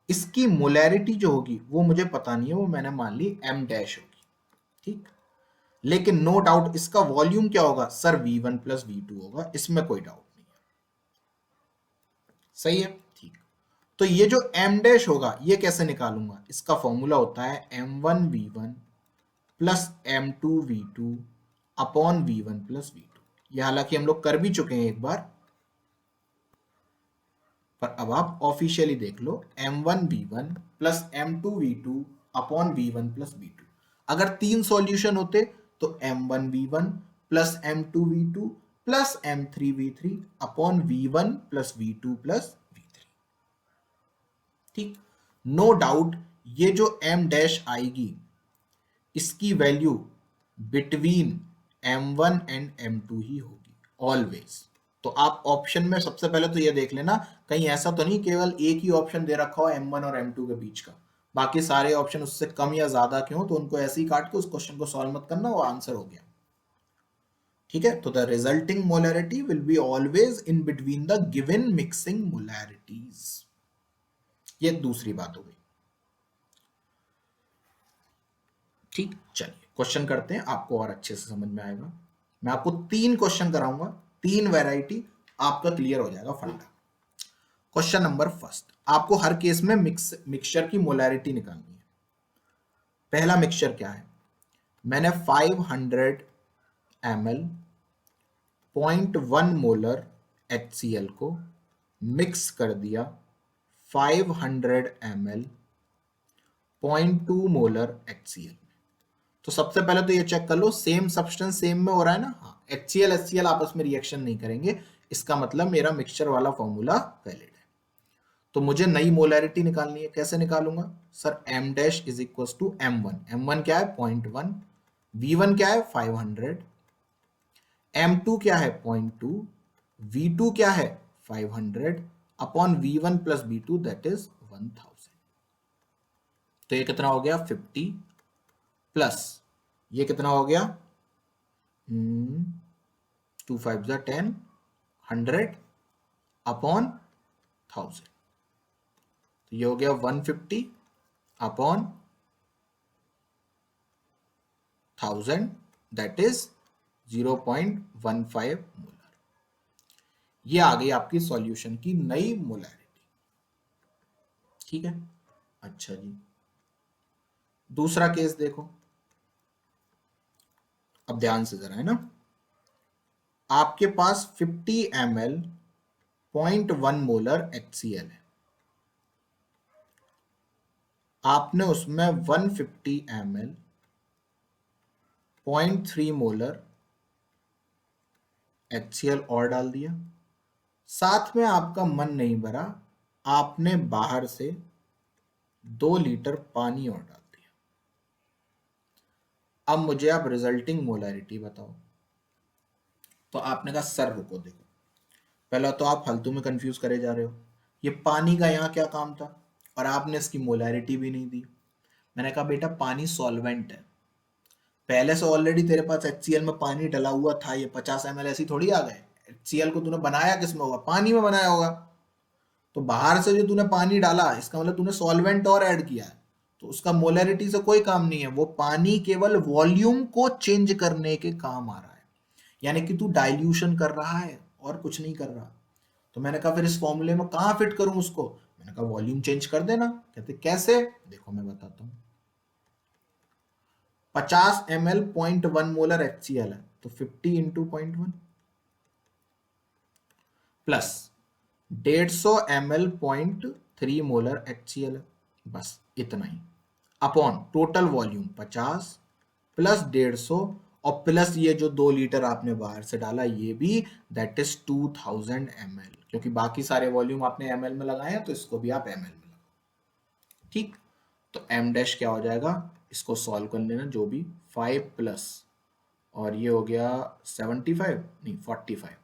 इसकी मोलैरिटी जो होगी वो मुझे पता नहीं है, वो मैंने मान ली m डैश होगी। ठीक, लेकिन नो डाउट इसका वॉल्यूम क्या होगा सर, v1 प्लस v2 होगा, इसमें कोई डाउट नहीं है। सही है, ठीक। तो ये जो m डैश होगा ये कैसे निकालूंगा, इसका फॉर्मूला होता है m1 v1 plus m2 v2 upon v1 plus v2। ये हालांकि हम लोग कर भी चुके हैं एक बार, पर अब आप ऑफिशियली देख लो, m1 v1 plus m2 v2 upon v1 plus v2। अगर 3 सॉल्यूशन होते तो m1 v1 plus m2 v2 plus m3 v3 upon v1 plus v2 plus v3। ठीक, नो डाउट ये जो m डैश आएगी इसकी value between m1 and m2 ही होगी always. तो आप ऑप्शन में सबसे पहले तो ये देख लेना, कहीं ऐसा तो नहीं केवल एक ही ऑप्शन दे रखा हो m1 और m2 के बीच का, बाकी सारे ऑप्शन उससे कम या ज्यादा क्यों, तो उनको ऐसे ही काट के उस क्वेश्चन को सॉल्व मत करना, वो आंसर हो गया। ठीक है, तो the resulting molarity will be always in between the given mixing molarities. ये दूसरी बात हो गई। ठीक, चलिए क्वेश्चन करते हैं, आपको और अच्छे से समझ में आएगा। मैं आपको 3 क्वेश्चन कराऊंगा, 3 वैरायटी, आपका क्लियर हो जाएगा फंडा। क्वेश्चन नंबर फर्स्ट, आपको हर केस में मिक्सचर की मोलैरिटी निकालनी है। पहला मिक्सचर क्या है, मैंने 500 ml 0.1 मोलर HCl को मिक्स कर दिया 500 ml 0.2 मोलर HCl। तो सबसे पहले तो ये चेक कर लो सेम सब्सटेंस सेम में हो रहा है ना। हाँ, HCl आपस में रिएक्शन नहीं करेंगे, इसका मतलब मेरा मिक्सचर वाला फॉर्मूला वैलिड है। तो मुझे नई मोलैरिटी निकालनी है, कैसे निकालूंगा sir, m dash is equal to m1, m1 क्या है 0.1, v1 क्या है 500, m2 क्या है 0.2, v2 क्या है 500 upon v1 plus v2 that is 1000। तो ये कितना हो गया 50 प्लस ये कितना हो गया 2 5 10, 100 अपॉन 1000। तो ये हो गया 150 अपॉन 1000 दैट इज 0.15 मोलर। ये आ गई आपकी सॉल्यूशन की नई मोलैरिटी। ठीक है, अच्छा जी, दूसरा केस देखो, अब ध्यान से जरा, है ना। आपके पास 50 ml 0.1 मोलर HCl है, आपने उसमें 150 ml 0.3 मोलर HCl और डाल दिया। साथ में आपका मन नहीं भरा, आपने बाहर से 2 लीटर पानी और डाल दिया। अब मुझे आप रिजल्टिंग मोलैरिटी बताओ। तो आपने कहा सर रुको देखो, पहला तो आप फालतू में कंफ्यूज करे जा रहे हो, ये पानी का यहाँ क्या काम था, और आपने इसकी मोलैरिटी भी नहीं दी। मैंने कहा बेटा पानी सॉल्वेंट है, पहले से ऑलरेडी तेरे पास HCl में पानी डला हुआ था, ये 50 ml ऐसी थोड़ी आ गए। HCl को तूने बनाया किस में होगा, पानी में बनाया होगा। तो बाहर से जो तूने पानी डाला इसका मतलब तूने सॉल्वेंट और ऐड किया है, तो उसका मोलैरिटी से कोई काम नहीं है, वो पानी केवल वॉल्यूम को चेंज करने के काम आ रहा है, यानी कि तू डाइल्यूशन कर रहा है और कुछ नहीं कर रहा। तो मैंने कहा फिर इस फॉर्मूले में कहां फिट करूं उसको, मैंने कहा वॉल्यूम चेंज कर देना। कहते कैसे, देखो मैं बताता हूं। 50 ml 0.1 मोलर HCl है, तो 50 into 0.1 plus 150 ml 0.3 molar HCl है, बस इतना ही, अपॉन टोटल वॉल्यूम 50 प्लस 150 और प्लस ये जो 2 लीटर आपने बाहर से डाला ये भी, दैट इज 2000 ml, क्योंकि बाकी सारे वॉल्यूम आपने ml में लगाए हैं तो इसको भी आप ml में लगाओ। ठीक, तो m डैश क्या हो जाएगा, इसको सॉल्व कर लेना, जो भी 5 प्लस और ये हो गया 75 नहीं 45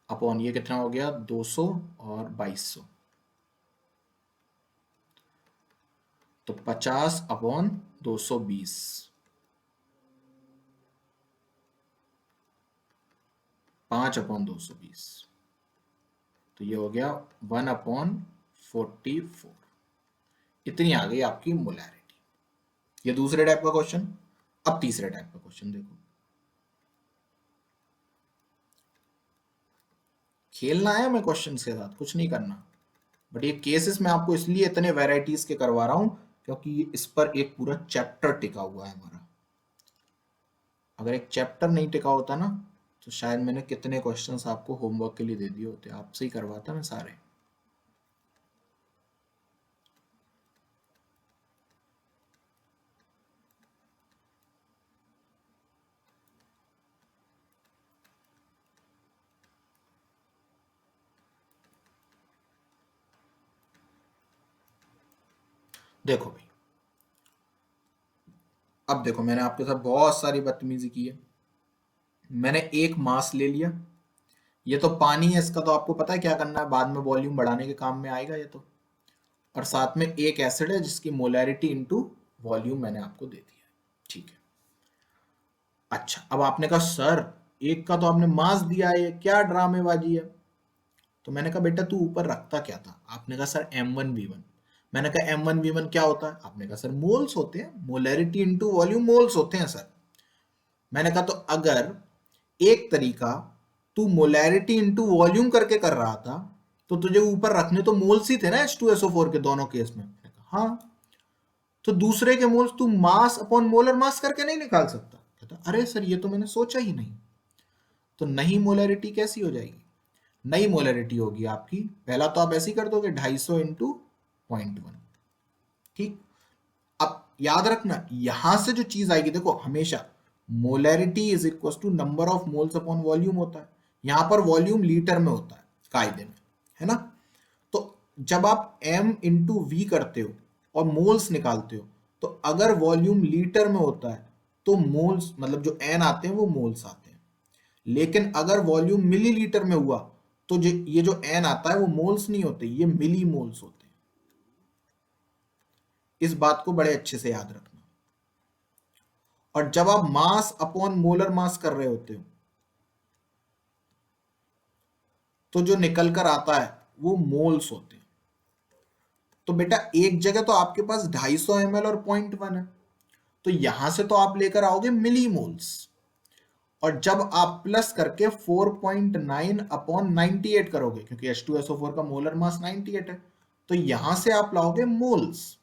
अपॉन ये कितना हो गया 200 और 2200, तो 50 अपॉन 220, 5 अपॉन 220, तो ये हो गया 1 अपॉन 44, इतनी आ गई आपकी मोलैरिटी। ये दूसरे टाइप का क्वेश्चन। अब तीसरे टाइप का क्वेश्चन देखो, खेलना है मैं क्वेश्चन के साथ, कुछ नहीं करना, बट ये केसेस मैं आपको इसलिए इतने वैरायटीज के करवा रहा हूं क्योंकि इस पर एक पूरा चैप्टर टिका हुआ है हमारा। अगर एक चैप्टर नहीं टिका होता ना तो शायद मैंने कितने क्वेश्चंस आपको होमवर्क के लिए दे दिए होते, आपसे ही करवाता मैं सारे। देखो भाई, अब देखो मैंने आपके साथ बहुत सारी बदतमीजी की है। मैंने एक मास ले लिया, ये तो पानी है, इसका तो आपको पता है क्या करना है, बाद में वॉल्यूम बढ़ाने के काम में आएगा ये तो। और साथ में एक एसिड है जिसकी मोलैरिटी इनटू वॉल्यूम मैंने आपको दे दिया है, ठीक है। अच्छा, अब आपने कहा सर एक का तो आपने मास दिया है, क्या ड्रामेबाजी है। तो मैंने कहा बेटा तू ऊपर रखता क्या था, आपने कहा सर M1V1। मैंने कहा M1V1 क्या होता है, आपने कहा सर मोल्स होते हैं, मोलैरिटी इनटू वॉल्यूम मोल्स होते हैं सर। मैंने कहा तो अगर एक तरीका तू मोलैरिटी इनटू वॉल्यूम करके कर रहा था तो तुझे ऊपर रखने तो मोल्स ही थे ना H2SO4 के दोनों केस में। मैंने कहा हाँ, तो दूसरे के मोल्स तू मास अपॉन मोलर मास करके नहीं निकाल सकता। कहता अरे सर ये तो मैंने सोचा ही नहीं। तो नई मोलैरिटी कैसी हो जाएगी, नई मोलैरिटी होगी आपकी, पहला तो आप ऐसे ही कर दोगे 250 इंटू 0.1, ठीक। अब याद रखना यहां से जो चीज आएगी, देखो हमेशा molarity is equal to number of moles upon volume होता है, यहां पर वॉल्यूम लीटर में होता है कायदे में, है ना। तो जब आप m इंटू वी करते हो और मोल्स निकालते हो, तो अगर वॉल्यूम लीटर में होता है तो मोल्स मतलब जो n आते हैं वो मोल्स आते हैं, लेकिन अगर वॉल्यूम मिलीलीटर में हुआ तो ये जो n आता है वो मोल्स नहीं होते, ये मिली मोल्स होते हैं। इस बात को बड़े अच्छे से याद रखना। और जब आप मास अपॉन मोलर मास कर रहे होते हो तो जो निकल कर आता है वो मोल्स होते हैं। तो बेटा एक जगह तो आपके पास 250 ml और 0.1 है, तो यहां से तो आप लेकर आओगे मिली मोल्स, और जब आप प्लस करके 4.9 अपॉन 98 करोगे, क्योंकि H2SO4 का मोलर मास 98 है, तो यहां से आप लाओगे मोल्स।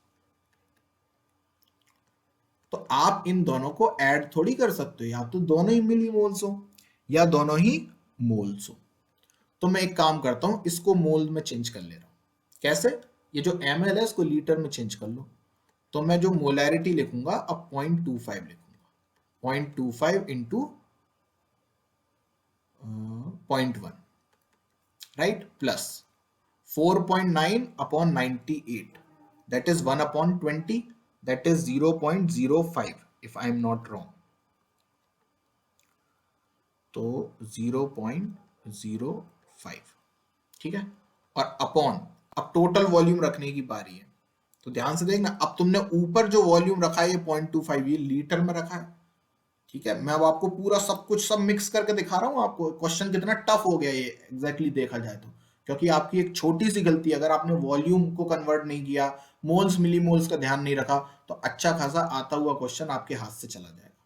तो आप इन दोनों को ऐड थोड़ी कर सकते हो, या तो दोनों ही मिली मोल्स हो या दोनों ही मोल्स हो। तो मैं एक काम करता हूं, इसको मोल में चेंज कर ले रहा हूं। कैसे, ये जो ml है इसको लीटर में चेंज कर लो। तो मैं जो मोलैरिटी लिखूंगा अब 0.25 लिखूंगा, 0.25 into 0.1, right, plus 4.9 upon 98, that is 1 upon 20, that is 0.05 if I am not wrong, तो 0.05, ठीक है। और अपॉन, अब टोटल वॉल्यूम रखने की बारी है, तो ध्यान से देखना, अब तुमने ऊपर जो वॉल्यूम रखा है ये 0.25 ये लीटर में रखा है, ठीक है। मैं अब आपको पूरा सब कुछ सब मिक्स करके दिखा रहा हूं आपको, क्वेश्चन कितना टफ हो गया ये एग्जैक्टली देखा जाए तो, क्योंकि आपकी एक छोटी सी गलती, अगर आपने वॉल्यूम को कन्वर्ट नहीं किया, मोल्स मिली मोल्स का ध्यान नहीं रखा, तो अच्छा खासा आता हुआ क्वेश्चन आपके हाथ से चला जाएगा।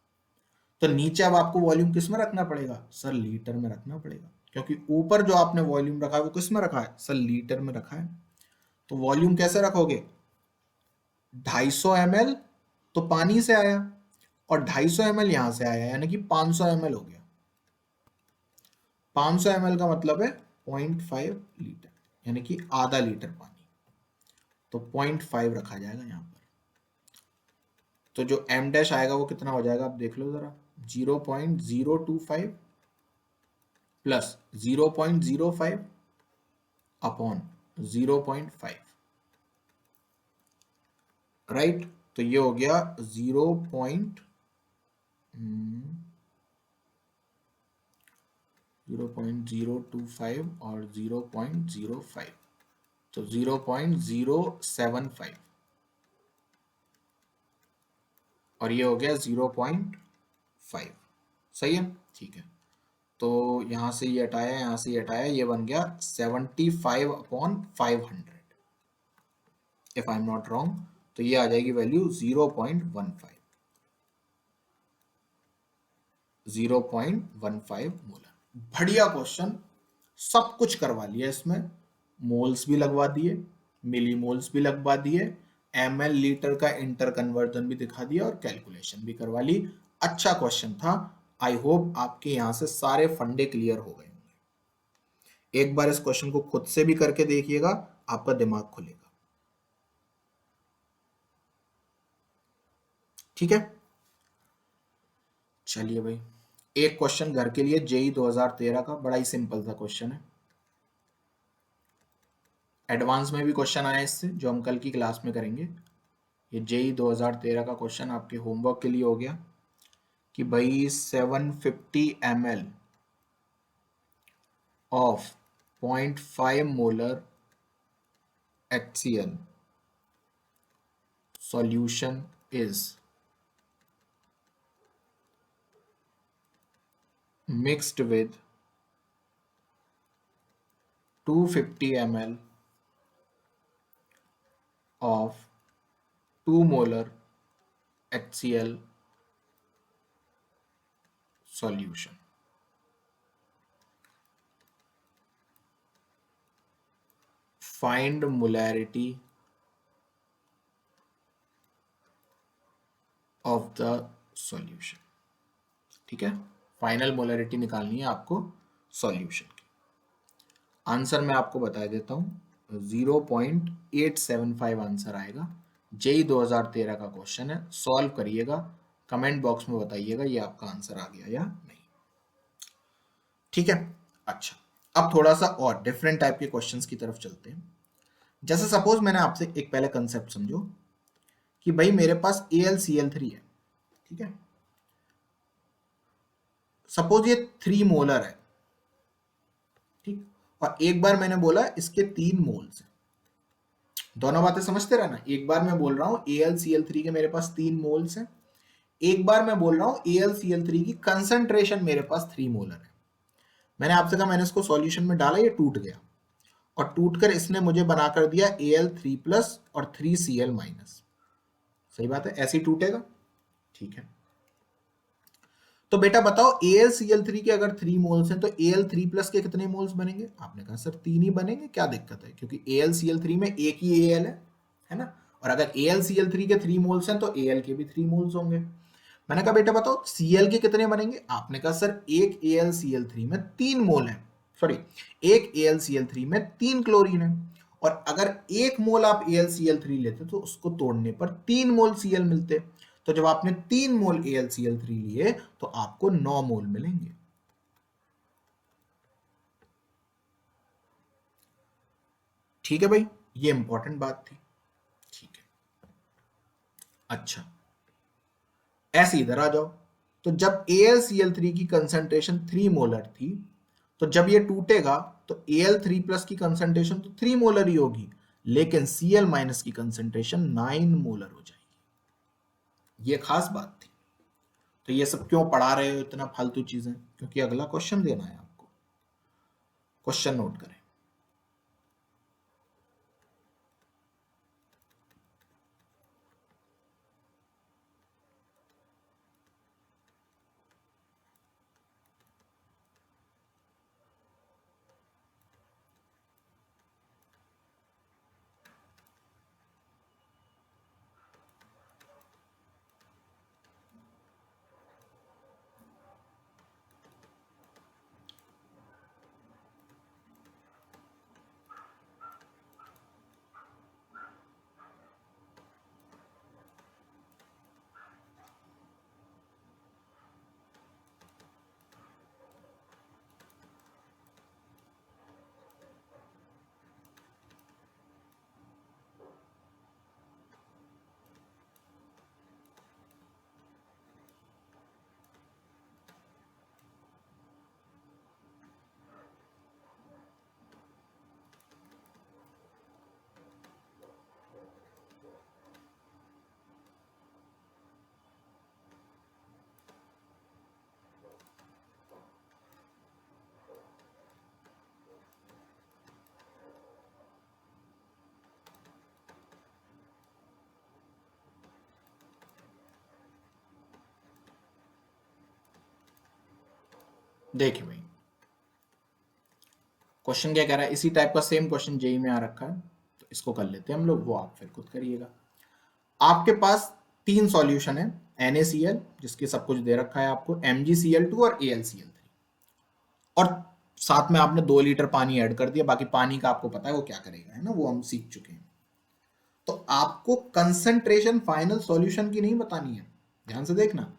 तो नीचे अब आपको वॉल्यूम किस में रखना पड़ेगा, सर लीटर में रखना पड़ेगा, क्योंकि ऊपर जो आपने वॉल्यूम रखा है वो किस में रखा है, सर लीटर में रखा है। तो वॉल्यूम कैसे रखोगे, 250 ml तो पानी से आया और 250 ml यहां से आया, यानी कि 500 ml हो गया। 500 ml का मतलब है 0.5 लीटर, यानी कि आधा लीटर पानी, तो 0.5 रखा जाएगा यहाँ पर। तो जो m डैश आएगा वो कितना हो जाएगा, आप देख लो जरा, 0.025 प्लस 0.05 अपॉन 0.5, राइट। तो ये हो गया 0.025 और 0.05, तो 0.075, और ये हो गया 0.5। सही है, ठीक है। तो यहां से ये हटाया, यहां से ये हटाया, ये बन गया 75/500, if I am not wrong. तो ये आ जाएगी वैल्यू 0.15, 0.15 मोलर। बढ़िया क्वेश्चन, सब कुछ करवा लिया इसमें, मोल्स भी लगवा दिए, मिली मोल्स भी लगवा दिए, ml लीटर का इंटर कन्वर्जन भी दिखा दिया और कैलकुलेशन भी करवा ली। अच्छा क्वेश्चन था। आई होप आपके यहां से सारे फंडे क्लियर हो गए होंगे। एक बार इस क्वेश्चन को खुद से भी करके देखिएगा, आपका दिमाग खुलेगा। ठीक है, चलिए भाई, एक क्वेश्चन घर के लिए, जेई 2013 का, बड़ा ही सिंपल सा क्वेश्चन है। एडवांस में भी क्वेश्चन आया इससे, जो हम कल की क्लास में करेंगे। ये जेई 2013 का क्वेश्चन आपके होमवर्क के लिए हो गया कि भाई 750 ml of 0.5 molar HCl solution is mixed with 250 ml of 2 molar HCl solution. Find molarity of the solution. ठीक है, फाइनल मोलरिटी निकालनी है आपको सॉल्यूशन की। आंसर मैं आपको बता देता हूं, 0.875 आंसर आएगा। जेई 2013 का क्वेश्चन है, सॉल्व करिएगा, कमेंट बॉक्स में बताइएगा ये आपका आंसर आ गया या नहीं। ठीक है, अच्छा, अब थोड़ा सा और डिफरेंट टाइप के क्वेश्चंस की तरफ चलते हैं। जैसे सपोज मैंने आपसे एक पहले कंसेप्ट समझो कि भाई मेरे पास AlCl3 है, ठीक है। सपोज ये 3 मोलर है, ठीक, और एक बार मैंने बोला इसके 3 मोल्स हैं। दोनों बातें समझते रहना, एक बार मैं बोल रहा हूं AlCl3 के मेरे पास 3 मोल्स हैं, एक बार मैं बोल रहा हूं AlCl3 की कंसंट्रेशन मेरे पास 3 मोलर है। मैंने आपसे कहा, मैंने इसको सॉल्यूशन में डाला, ये टूट गया, और टूटकर इसने मुझे बनाकर दिया Al3+ और 3Cl-। सही बात है, ऐसे ही टूटेगा, ठीक है। तो बेटा बताओ, AlCl3 के अगर 3 मोल्स हैं तो Al3+ के कितने मोल्स बनेंगे? आपने कहा सर 3 ही बनेंगे, क्या दिक्कत है, क्योंकि AlCl3 में एक ही Al है ना। और अगर AlCl3 के 3 मोल्स हैं तो Al के भी 3 मोल्स होंगे। मैंने कहा बेटा बताओ Cl के कितने बनेंगे? आपने कहा सर एक AlCl3 में 3 मोल है, सॉरी, एक AlCl3 में 3 क्लोरीन है, और अगर 1 मोल आप AlCl3 लेते तो उसको तोड़ने पर 3 मोल Cl मिलते। तो जब आपने 3 मोल AlCl3 लिए तो आपको 9 मोल मिलेंगे। ठीक है भाई, ये इंपॉर्टेंट बात थी, ठीक है। अच्छा, ऐसे इधर आ जाओ, तो जब AlCl3 की कंसंट्रेशन 3 मोलर थी, तो जब ये टूटेगा तो Al3+ की कंसंट्रेशन तो 3 मोलर ही होगी, लेकिन Cl- की कंसंट्रेशन 9 मोलर हो जाएगी। ये खास बात थी। तो ये सब क्यों पढ़ा रहे हो इतना फालतू चीजें? क्योंकि अगला क्वेश्चन देना है आपको। क्वेश्चन नोट करें। देखिए भाई, क्वेश्चन क्या कह रहा है, इसी टाइप का सेम क्वेश्चन जेई में आ रखा है, तो इसको कर लेते हैं हम लोग, वो आप फिर खुद करिएगा। आपके पास तीन सॉल्यूशन है, NaCl जिसके सब कुछ दे रखा है आपको, MgCl2 और AlCl3, और साथ में आपने 2 लीटर पानी ऐड कर दिया। बाकी पानी का आपको पता है वो क्या करेगा, है ना, वो हम सीख चुके हैं। तो आपको कंसंट्रेशन फाइनल सॉल्यूशन की नहीं बतानी है, ध्यान से देखना,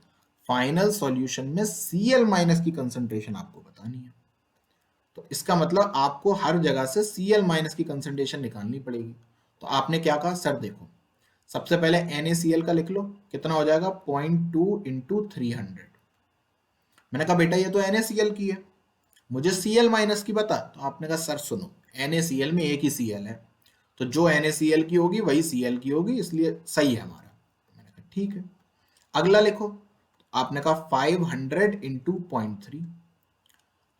फाइनल सॉल्यूशन में Cl माइनस की कंसंट्रेशन आपको बतानी है। तो इसका मतलब आपको हर जगह से Cl माइनस की कंसंट्रेशन निकालनी पड़ेगी। तो आपने क्या कहा, सर देखो, सबसे पहले NaCl का लिख लो, कितना हो जाएगा, 0.2 इंटू 300। मैंने कहा बेटा ये तो NaCl की है, मुझे Cl माइनस की बता। तो आपने कहा सर सुनो, NaCl में एक ही Cl है, तो जो NaCl की होगी वही Cl की होगी, इसलिए सही है हमारा। मैंने कहा ठीक है। अगला लिखो, आपने कहा 500 इंटू 0.3।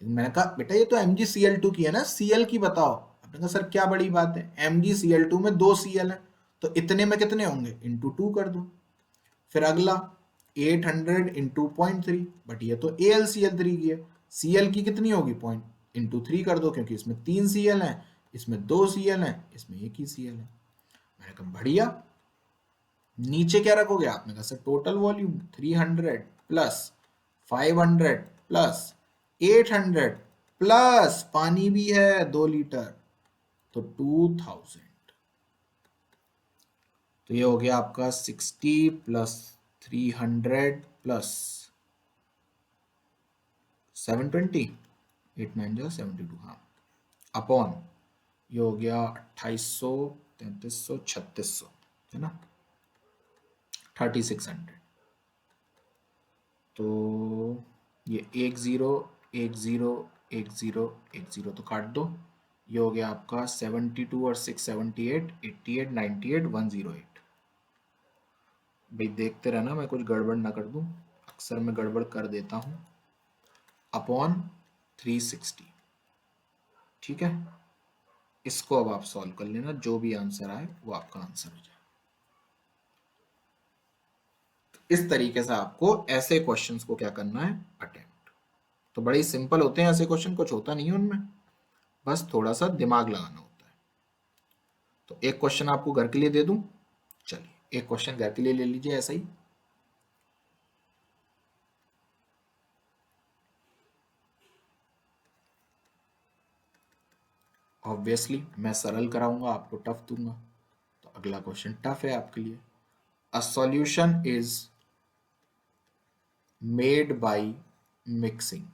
मैंने कहा बेटा ये तो MgCl2 की है ना, Cl की बताओ। आपने कहा सर क्या बड़ी बात है, MgCl2 में 2 Cl है, तो इतने में कितने होंगे, इंटू 2 कर दो। फिर अगला 800 इंटू 0.3, बट ये तो AlCl3 की है, Cl की कितनी होगी, पॉइंट इंटू 3 कर दो, क्योंकि इसमें 3 Cl है, इसमें 2 Cl है, इसमें एक ही Cl है। मैंने कहा बढ़िया। नीचे क्या रखोगे, आपने कहा sir total volume 300 plus 500 plus 800 plus पानी भी है 2 लीटर, तो 2000। तो ये हो गया आपका 60 प्लस 300 प्लस 720, 8 9 जा 72, हाँ, अपॉन ये हो गया 2800 3300 3600, है ना, 3600। तो ये 10 10 10 10 तो काट दो, ये हो गया आपका 72 और 6 78 88 98 108। भाई देखते रहना, मैं कुछ गड़बड़ ना कर दूं, अक्सर मैं गड़बड़ कर देता हूं, अपॉन 360। ठीक है, इसको अब आप सॉल्व कर लेना, जो भी आंसर आए वो आपका आंसर हो जाए। इस तरीके से आपको ऐसे क्वेश्चंस को क्या करना है, अटेम्प्ट। तो बड़े ही सिंपल होते हैं ऐसे क्वेश्चन, कुछ होता नहीं है उनमें, बस थोड़ा सा दिमाग लगाना होता है। तो एक क्वेश्चन आपको घर के लिए दे दूं, चलिए एक क्वेश्चन घर के लिए ले लीजिए ऐसा ही। ऑब्वियसली मैं सरल कराऊंगा, आपको टफ दूंगा, तो अगला क्वेश्चन टफ है आपके लिए। A solution is made by mixing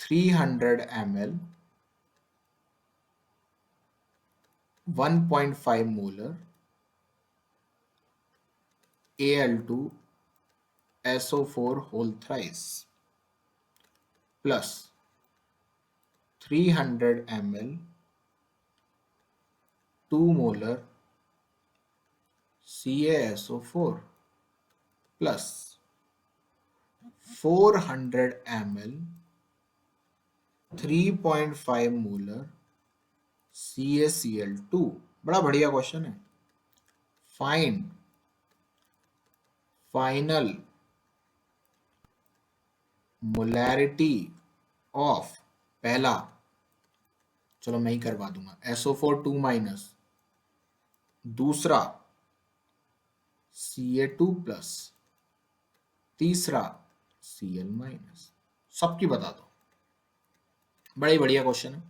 300 ml 1.5 molar Al2SO4 whole thrice plus 300 ml 2 molar CaSO4 plus 400 ml 3.5 molar CaCl2। बड़ा बढ़िया क्वेश्चन है। फाइंड फाइनल मोलैरिटी ऑफ, पहला चलो मैं ही करवा दूंगा, SO4 2 माइनस, दूसरा Ca2 प्लस, तीसरा Cl माइनस, सबकी बता दो। बड़ा ही बढ़िया क्वेश्चन है।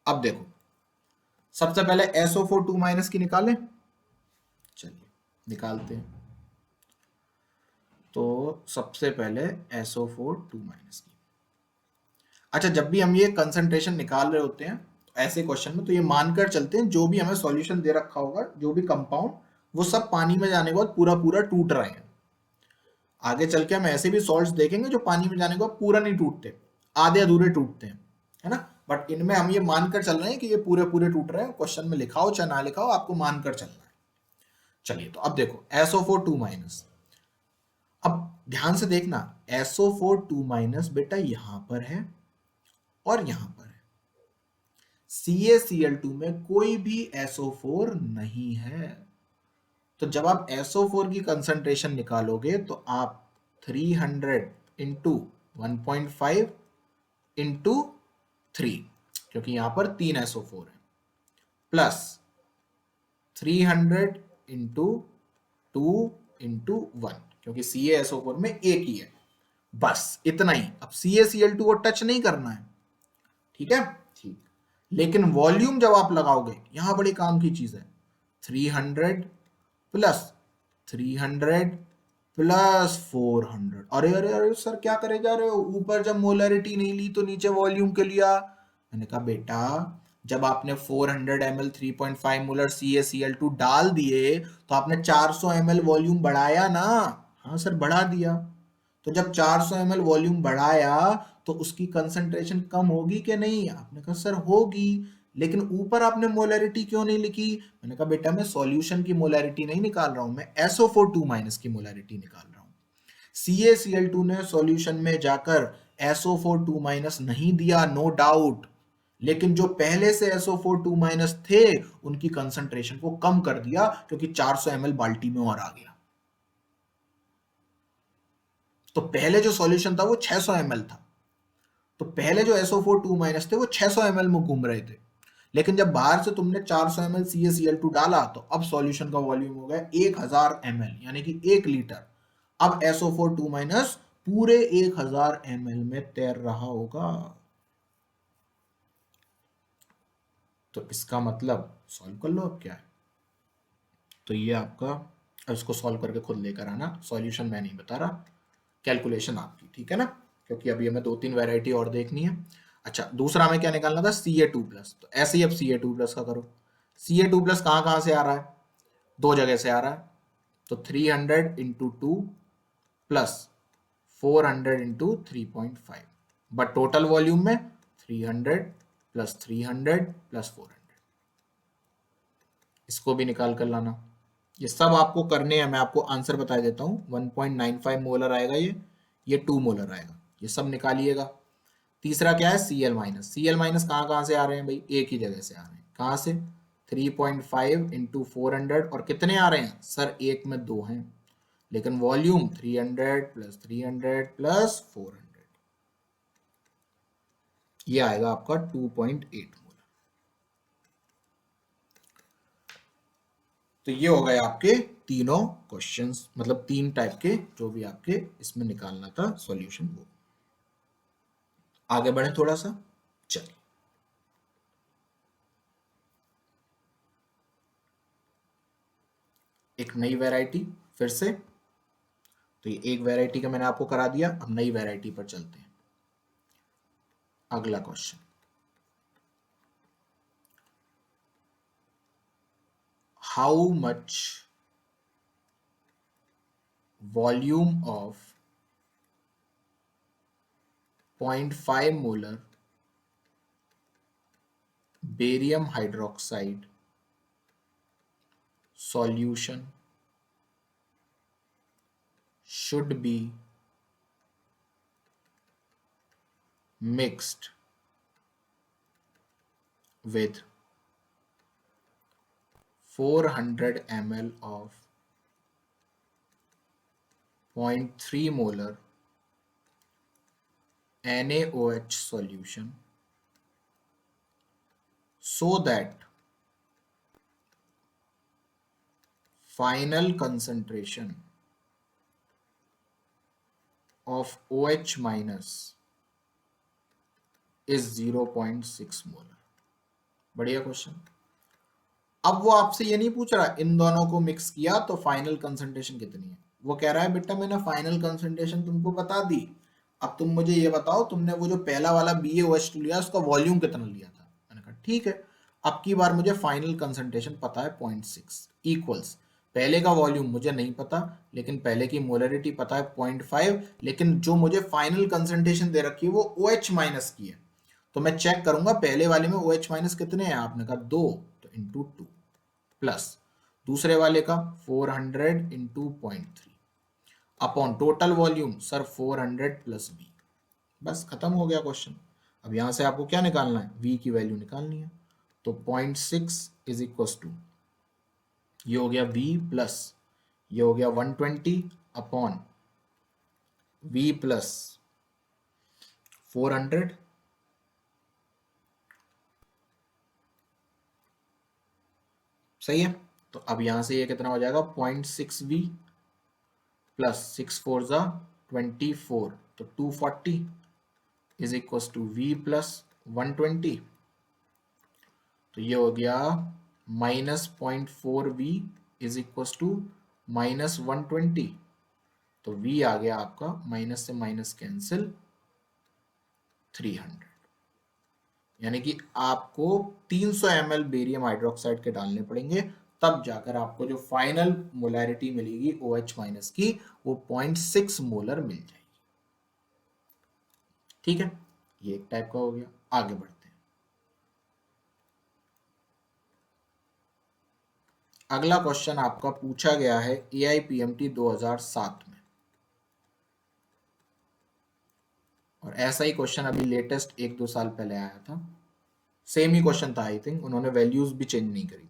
अब देखो, सबसे पहले SO4 2 माइनस की निकालें, चलिए निकालते हैं। तो सबसे पहले SO4 2 माइनस की, अच्छा जब भी हम ये कंसंट्रेशन निकाल रहे होते हैं तो ऐसे क्वेश्चन में, तो ये मानकर चलते हैं जो भी हमें सॉल्यूशन दे रखा होगा, जो भी कंपाउंड, वो सब पानी में जाने के बाद पूरा पूरा टूट रहे हैं। आगे चल के हम ऐसे भी सॉल्ट्स देखेंगे जो पानी में जाने के बाद पूरा नहीं टूटते, आधे अधूरे टूटते हैं, है ना, बट इनमें हम ये मानकर चल रहे हैं कि ये पूरे पूरे टूट रहे हैं। क्वेश्चन में लिखा हो चाहे ना लिखा हो, आपको मानकर चलना है। चलिए तो अब देखो SO4 2 माइनस, अब ध्यान से देखना, SO4 2 माइनस बेटा यहां पर है और यहां पर है, CaCl2 में कोई भी SO4 नहीं है, तो जब आप SO4 की कंसंट्रेशन निकालोगे तो आप 300 इंटू 1.5 इंटू 3, क्योंकि यहां पर 3 SO4 है, प्लस 300 इंटू 2 इंटू 1, क्योंकि CaSO4 में एक ही है। बस इतना ही। अब CaCl2 को टच नहीं करना है, ठीक है, ठीक। लेकिन वॉल्यूम जब आप लगाओगे, यहां बड़ी काम की चीज है, 300 प्लस 300 प्लस 400। अरे अरे अरे सर क्या करे जा रहे हो, ऊपर जब मोलरिटी नहीं ली तो नीचे वॉल्यूम के लिया। मैंने कहा बेटा, जब आपने 400 ml 3.5 मोलर CaCl2 डाल दिए तो आपने 400 ml वॉल्यूम बढ़ाया ना। हाँ सर बढ़ा दिया। तो जब 400 ml वॉल्यूम बढ़ाया तो उसकी कंसंट्रेशन कम होगी कि नहीं? आपने कहा सर होगी, लेकिन ऊपर आपने मोलैरिटी क्यों नहीं लिखी? मैंने कहा बेटा मैं सॉल्यूशन की मोलैरिटी नहीं निकाल रहा हूं, मैं SO4 माइनस की मोलैरिटी निकाल रहा हूं। CaCl2 ने सॉल्यूशन में जाकर SO4 माइनस नहीं दिया, नो डाउट, लेकिन जो पहले से SO4 माइनस थे उनकी कंसंट्रेशन को कम कर दिया, क्योंकि 400 ml बाल्टी में और आ गया। तो पहले जो सॉल्यूशन था वो 600 ml था, तो पहले जो SO4 माइनस थे वो 600 ml में घूम रहे थे, लेकिन जब बाहर से तुमने 400 ml CaCl2 डाला तो अब सॉल्यूशन का वॉल्यूम हो गया 1000 ml, यानी कि 1 लीटर। अब SO4 माइनस पूरे 1000 ml में तैर रहा होगा। तो इसका मतलब सॉल्व कर लो अब क्या है। तो ये आपका, अब इसको सॉल्व करके खुद लेकर आना, सॉल्यूशन मैं नहीं बता रहा, कैलकुलेशन आपकी, ठीक है ना, क्योंकि अभी हमें 2-3 वैरायटी और देखनी है। अच्छा, दूसरा हमें क्या निकालना था? Ca2+। तो ऐसे ही अब Ca2+ का करो। Ca2+ कहाँ से आ रहा है? दो जगह से आ रहा है। तो 300 into 2 plus 400 into 3.5, but total volume में 300 प्लस 300 प्लस 400। इसको भी निकाल कर लाना। ये सब आपको करने हैं, मैं आपको आंसर बता देता हूँ। 1.95 मोलर आएगा ये 2 मोलर आएगा, ये सब निकालिएगा। तीसरा क्या है? CL-। कहाँ से आ रहे हैं भाई? एक ही जगह से आ रहे हैं। कहाँ से? 3.5 इंटू 400, और कितने आ रहे हैं सर? एक में दो हैं, लेकिन वॉल्यूम 300 प्लस 300 प्लस 400, ये आएगा आपका 2.8 मोलर। तो ये हो गए आपके तीनों क्वेश्चंस, मतलब 3 टाइप के जो भी आपके इसमें निकालना था सॉल्यूशन, वो। आगे बढ़े थोड़ा सा, चलिए। एक नई वैरायटी फिर से। तो ये एक वैरायटी का मैंने आपको करा दिया, अब नई वैरायटी पर चलते हैं। अगला question, how much volume of 0.5 molar barium hydroxide solution should be mixed with 400 ml of 0.3 molar NaOH solution so that final concentration of OH minus is 0.6 molar. बढ़िया क्वेश्चन। अब वो आपसे ये नहीं पूछ रहा इन दोनों को मिक्स किया तो फाइनल कंसंट्रेशन कितनी है, वो कह रहा है बेटा मैंने फाइनल कंसंट्रेशन तुमको बता दी, अब तुम मुझे ये बताओ तुमने वो जो पहला वाला BaOH2 लिया उसका वॉल्यूम कितना लिया था। मैंने कहा ठीक है, अब की बार मुझे फाइनल कंसंट्रेशन पता है 0.6 इक्वल्स, पहले का वॉल्यूम मुझे नहीं पता, लेकिन पहले की मोलरिटी पता है 0.5, लेकिन जो मुझे फाइनल कंसंट्रेशन दे रखी है वो OH माइनस की है, तो मैं चेक करूंगा पहले वाले में OH माइनस कितने हैं। आपने कहा 2, तो इंटू 2 प्लस दूसरे वाले का 400 into 0.3 upon total volume sir 400 plus V। बस खत्म हो गया क्वेश्चन। अब यहां से आपको क्या निकालना है? V की वैल्यू निकालनी है। तो 0.6 इज इक्वल टू, ये हो गया V प्लस ये हो गया 120 अपॉन V प्लस 400, सही है। तो अब यहां से ये कितना हो जाएगा 0.6V प्लस 6 4 जा 24, तो 240 is equal to V plus 120, तो ये हो गया -0.4V इज इक्व टू -120, तो V आ गया आपका माइनस से माइनस कैंसिल 300, यानी कि आपको 300 ml बेरियम हाइड्रोक्साइड के डालने पड़ेंगे, तब जाकर आपको जो फाइनल मोलैरिटी मिलेगी OH माइनस की वो 0.6 मोलर मिल जाएगी। ठीक है, ये एक टाइप का हो गया। आगे बढ़ते हैं। अगला क्वेश्चन आपका पूछा गया है AIPMT 2007 में, और ऐसा ही क्वेश्चन अभी लेटेस्ट 1-2 साल पहले आया था, सेम ही क्वेश्चन था आई थिंक, उन्होंने वैल्यूज भी चेंज नहीं करी थी,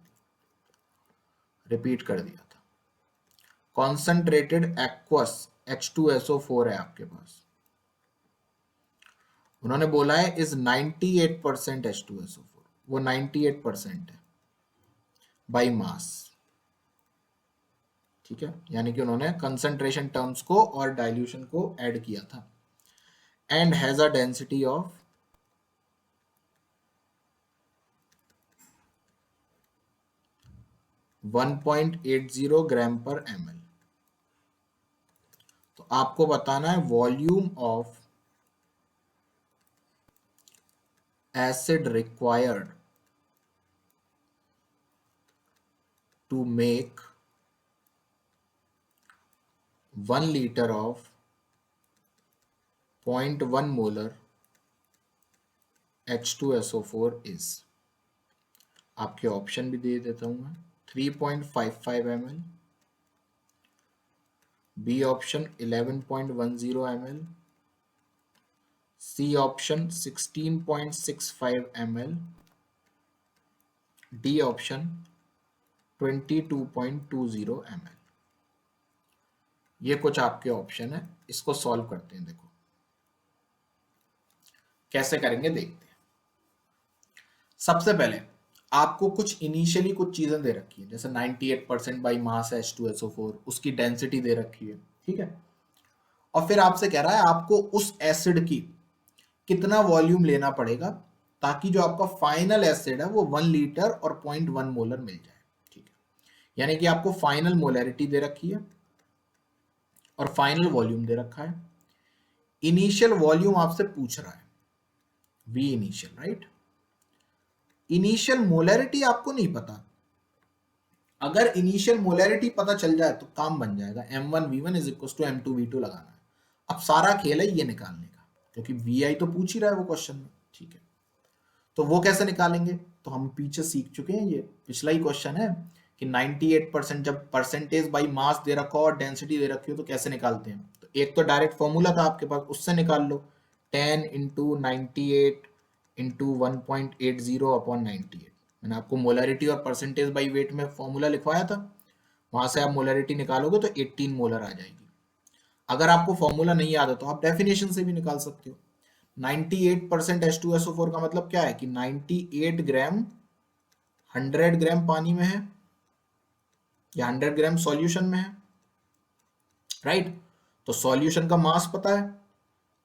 रिपीट कर दिया था। कॉन्सेंट्रेटेड एक्वस H2SO4 है आपके पास, उन्होंने बोला है इज 98% H2SO4, वो 98% है बाई मास। ठीक है, यानी कि उन्होंने कंसंट्रेशन टर्म्स को और डाइल्यूशन को ऐड किया था, and has a density of 1.80 gram पर ml। तो आपको बताना है volume of acid required to make 1 liter of 0.1 molar H2SO4 is, आपके ऑप्शन भी दे देता हूं मैं, 3.55 ml, B option 11.10 ml, C option 16.65 ml, D option 22.20 ml। ये कुछ आपके ऑप्शन है, इसको सॉल्व करते हैं। देखो कैसे करेंगे देखते हैं। सबसे पहले आपको कुछ इनिशियली कुछ चीजें दे रखी है, जैसे 98% बाई मास है H2SO4, उसकी डेंसिटी दे रखी है, ठीक है। और फिर आपसे कह रहा है आपको उस एसिड की कितना वॉल्यूम लेना पड़ेगा ताकि जो आपका फाइनल एसिड है वो 1 लीटर और 0.1 मोलर मिल जाए, ठीक है। यानी कि आपको फाइनल मोलैरिटी दे रखी है और फाइनल वॉल्यूम दे रखा है। इनिशियल वॉल्यूम आपसे पूछ रहा है, V initial, right. Initial molarity आपको नहीं पता, अगर इनिशियल मोलैरिटी पता चल जाए तो काम बन जाएगा, M1V1 is equal to M2V2 लगाना है। अब सारा खेल है ये निकालने का, क्योंकि VI तो पूछ ही रहा है वो क्वेश्चन में, ठीक है। तो वो कैसे निकालेंगे, तो हम पीछे सीख चुके हैं, ये पिछला ही क्वेश्चन है कि 98% जब परसेंटेज बाई मास दे रखा हो और डेंसिटी दे रखी हो तो कैसे निकालते हैं। तो एक तो डायरेक्ट फॉर्मूला था आपके पास, उससे निकाल लो, 10 इंटू 98 इंटू 1.80 अपॉन 98। मैंने आपको मोलरिटी और परसेंटेज बाई वेट में फॉर्मूला लिखवाया था, वहां से आप मोलरिटी निकालोगे तो 18 मोलर आ जाएगी। अगर आपको फॉर्मूला नहीं याद है तो आप डेफिनेशन से भी निकाल सकते हो। 98% H2SO4 का मतलब क्या है कि 98 ग्राम 100 ग्राम पानी में है या 100 ग्राम सॉल्यूशन में है, राइट। तो सॉल्यूशन का मास पता है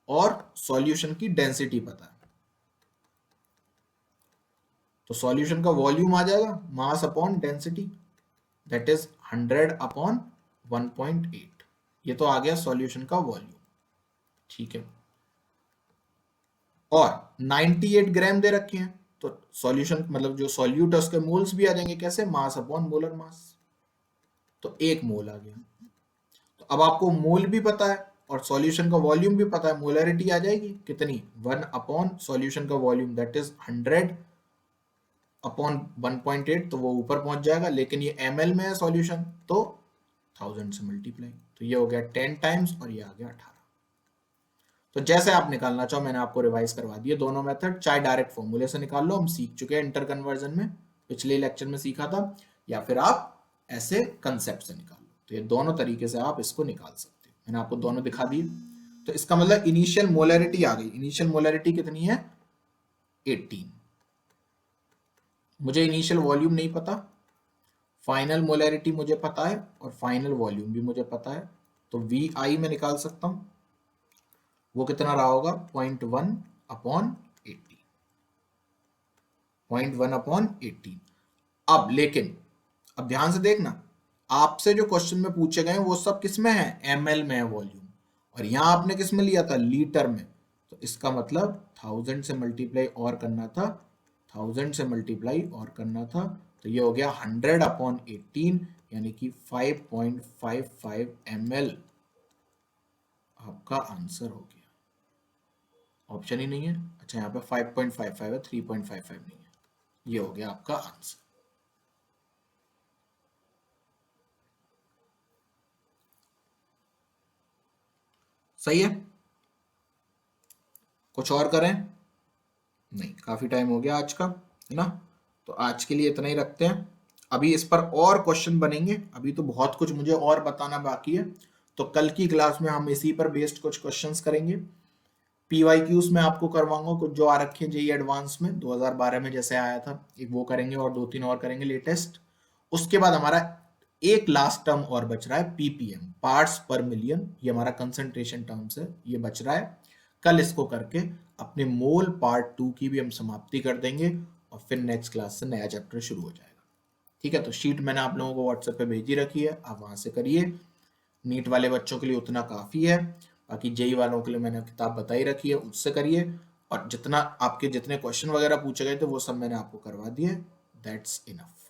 और सॉल्यूशन की डेंसिटी पता है, तो सॉल्यूशन का वॉल्यूम आ जाएगा mass upon density, that is 100 upon 1.8। ये तो आ गया सॉल्यूशन का वॉल्यूम, ठीक है। और 98 ग्राम दे रखे हैं तो सॉल्यूशन मतलब जो सॉल्यूट है उसके मोल्स भी आ जाएंगे, कैसे, मास अपॉन मोलर मास, तो 1 मोल आ गया। तो अब आपको मोल भी पता है और सॉल्यूशन का वॉल्यूम भी पता है, मोलरिटी आ जाएगी कितनी, 1 अपॉन सॉल्यूशन का वॉल्यूम दैट इज 100 अपॉन 1.8, तो वो ऊपर पहुंच जाएगा, लेकिन ये ml में है सॉल्यूशन तो 1000 से मल्टीप्लाई, तो ये हो गया 10 टाइम्स और ये आ गया 18। तो जैसे आप निकालना चाहो, मैंने आपको रिवाइज करवा दिए दोनों मेथड, चाहे डायरेक्ट फॉर्मूले से निकाल लो, हम सीख चुके हैं इंटर कन्वर्जन में, पिछले लेक्चर में सीखा था, या फिर आप ऐसे कंसेप्ट से निकाल लो, तो ये दोनों तरीके से आप इसको निकाल सकते हो, मैंने आपको दोनों दिखा दिए। तो इसका मतलब इनिशियल मोलैरिटी आ गई। इनिशियल मोलैरिटी कितनी है? 18। मुझे इनिशियल वॉल्यूम नहीं पता, फाइनल मोलैरिटी मुझे पता है और फाइनल वॉल्यूम भी मुझे पता है। तो वी आई में निकाल सकता हूं, वो कितना रहा होगा? 0.1/18। 0.1/18। अब लेकिन अब ध्यान से देखना, आपसे जो क्वेश्चन में पूछे गए वो सब किस में है? ml में है वॉल्यूम, और यहां आपने किस में लिया था? लीटर में। तो इसका मतलब 1000 से मल्टीप्लाई और करना था, 1000 से मल्टीप्लाई और करना था, तो ये हो गया 100/18, यानी कि 5.55 ml आपका आंसर हो गया। ऑप्शन ही नहीं है। अच्छा, यहाँ पे 5.55 है, 3.55 नहीं है। ये हो गया आपका आंसर। सही है? कुछ और करें? नहीं, काफी टाइम हो गया आज का, है ना? तो आज के लिए इतना ही रखते हैं। अभी इस पर और क्वेश्चन बनेंगे, अभी तो बहुत कुछ मुझे और बताना बाकी है। तो कल की क्लास में हम इसी पर बेस्ड कुछ क्वेश्चंस करेंगे। पीवाईक्यूज में आपको करवाऊंगा कुछ जो आ रखे हैं जेई एडवांस में 2012 में जैसे आया था, एक वो करेंगे और 2-3 और करेंगे लेटेस्ट। उसके बाद हमारा एक लास्ट टर्म और बच रहा है, पीपीएम, पार्ट्स पर मिलियन। ये हमारा कंसंट्रेशन टर्म्स है, ये बच रहा है। कल इसको करके अपने मोल पार्ट 2 की भी हम समाप्ति कर देंगे और फिर नेक्स्ट क्लास से नया चैप्टर शुरू हो जाएगा। ठीक है? तो शीट मैंने आप लोगों को व्हाट्सएप पे भेजी रखी है, आप वहां से करिए। नीट वाले बच्चों के लिए उतना काफी है, बाकी जेई वालों के लिए मैंने किताब बताई रखी है, उससे करिए। और जितना आपके जितने क्वेश्चन वगैरह पूछे गए थे वो सब मैंने आपको करवा दिए। That's enough.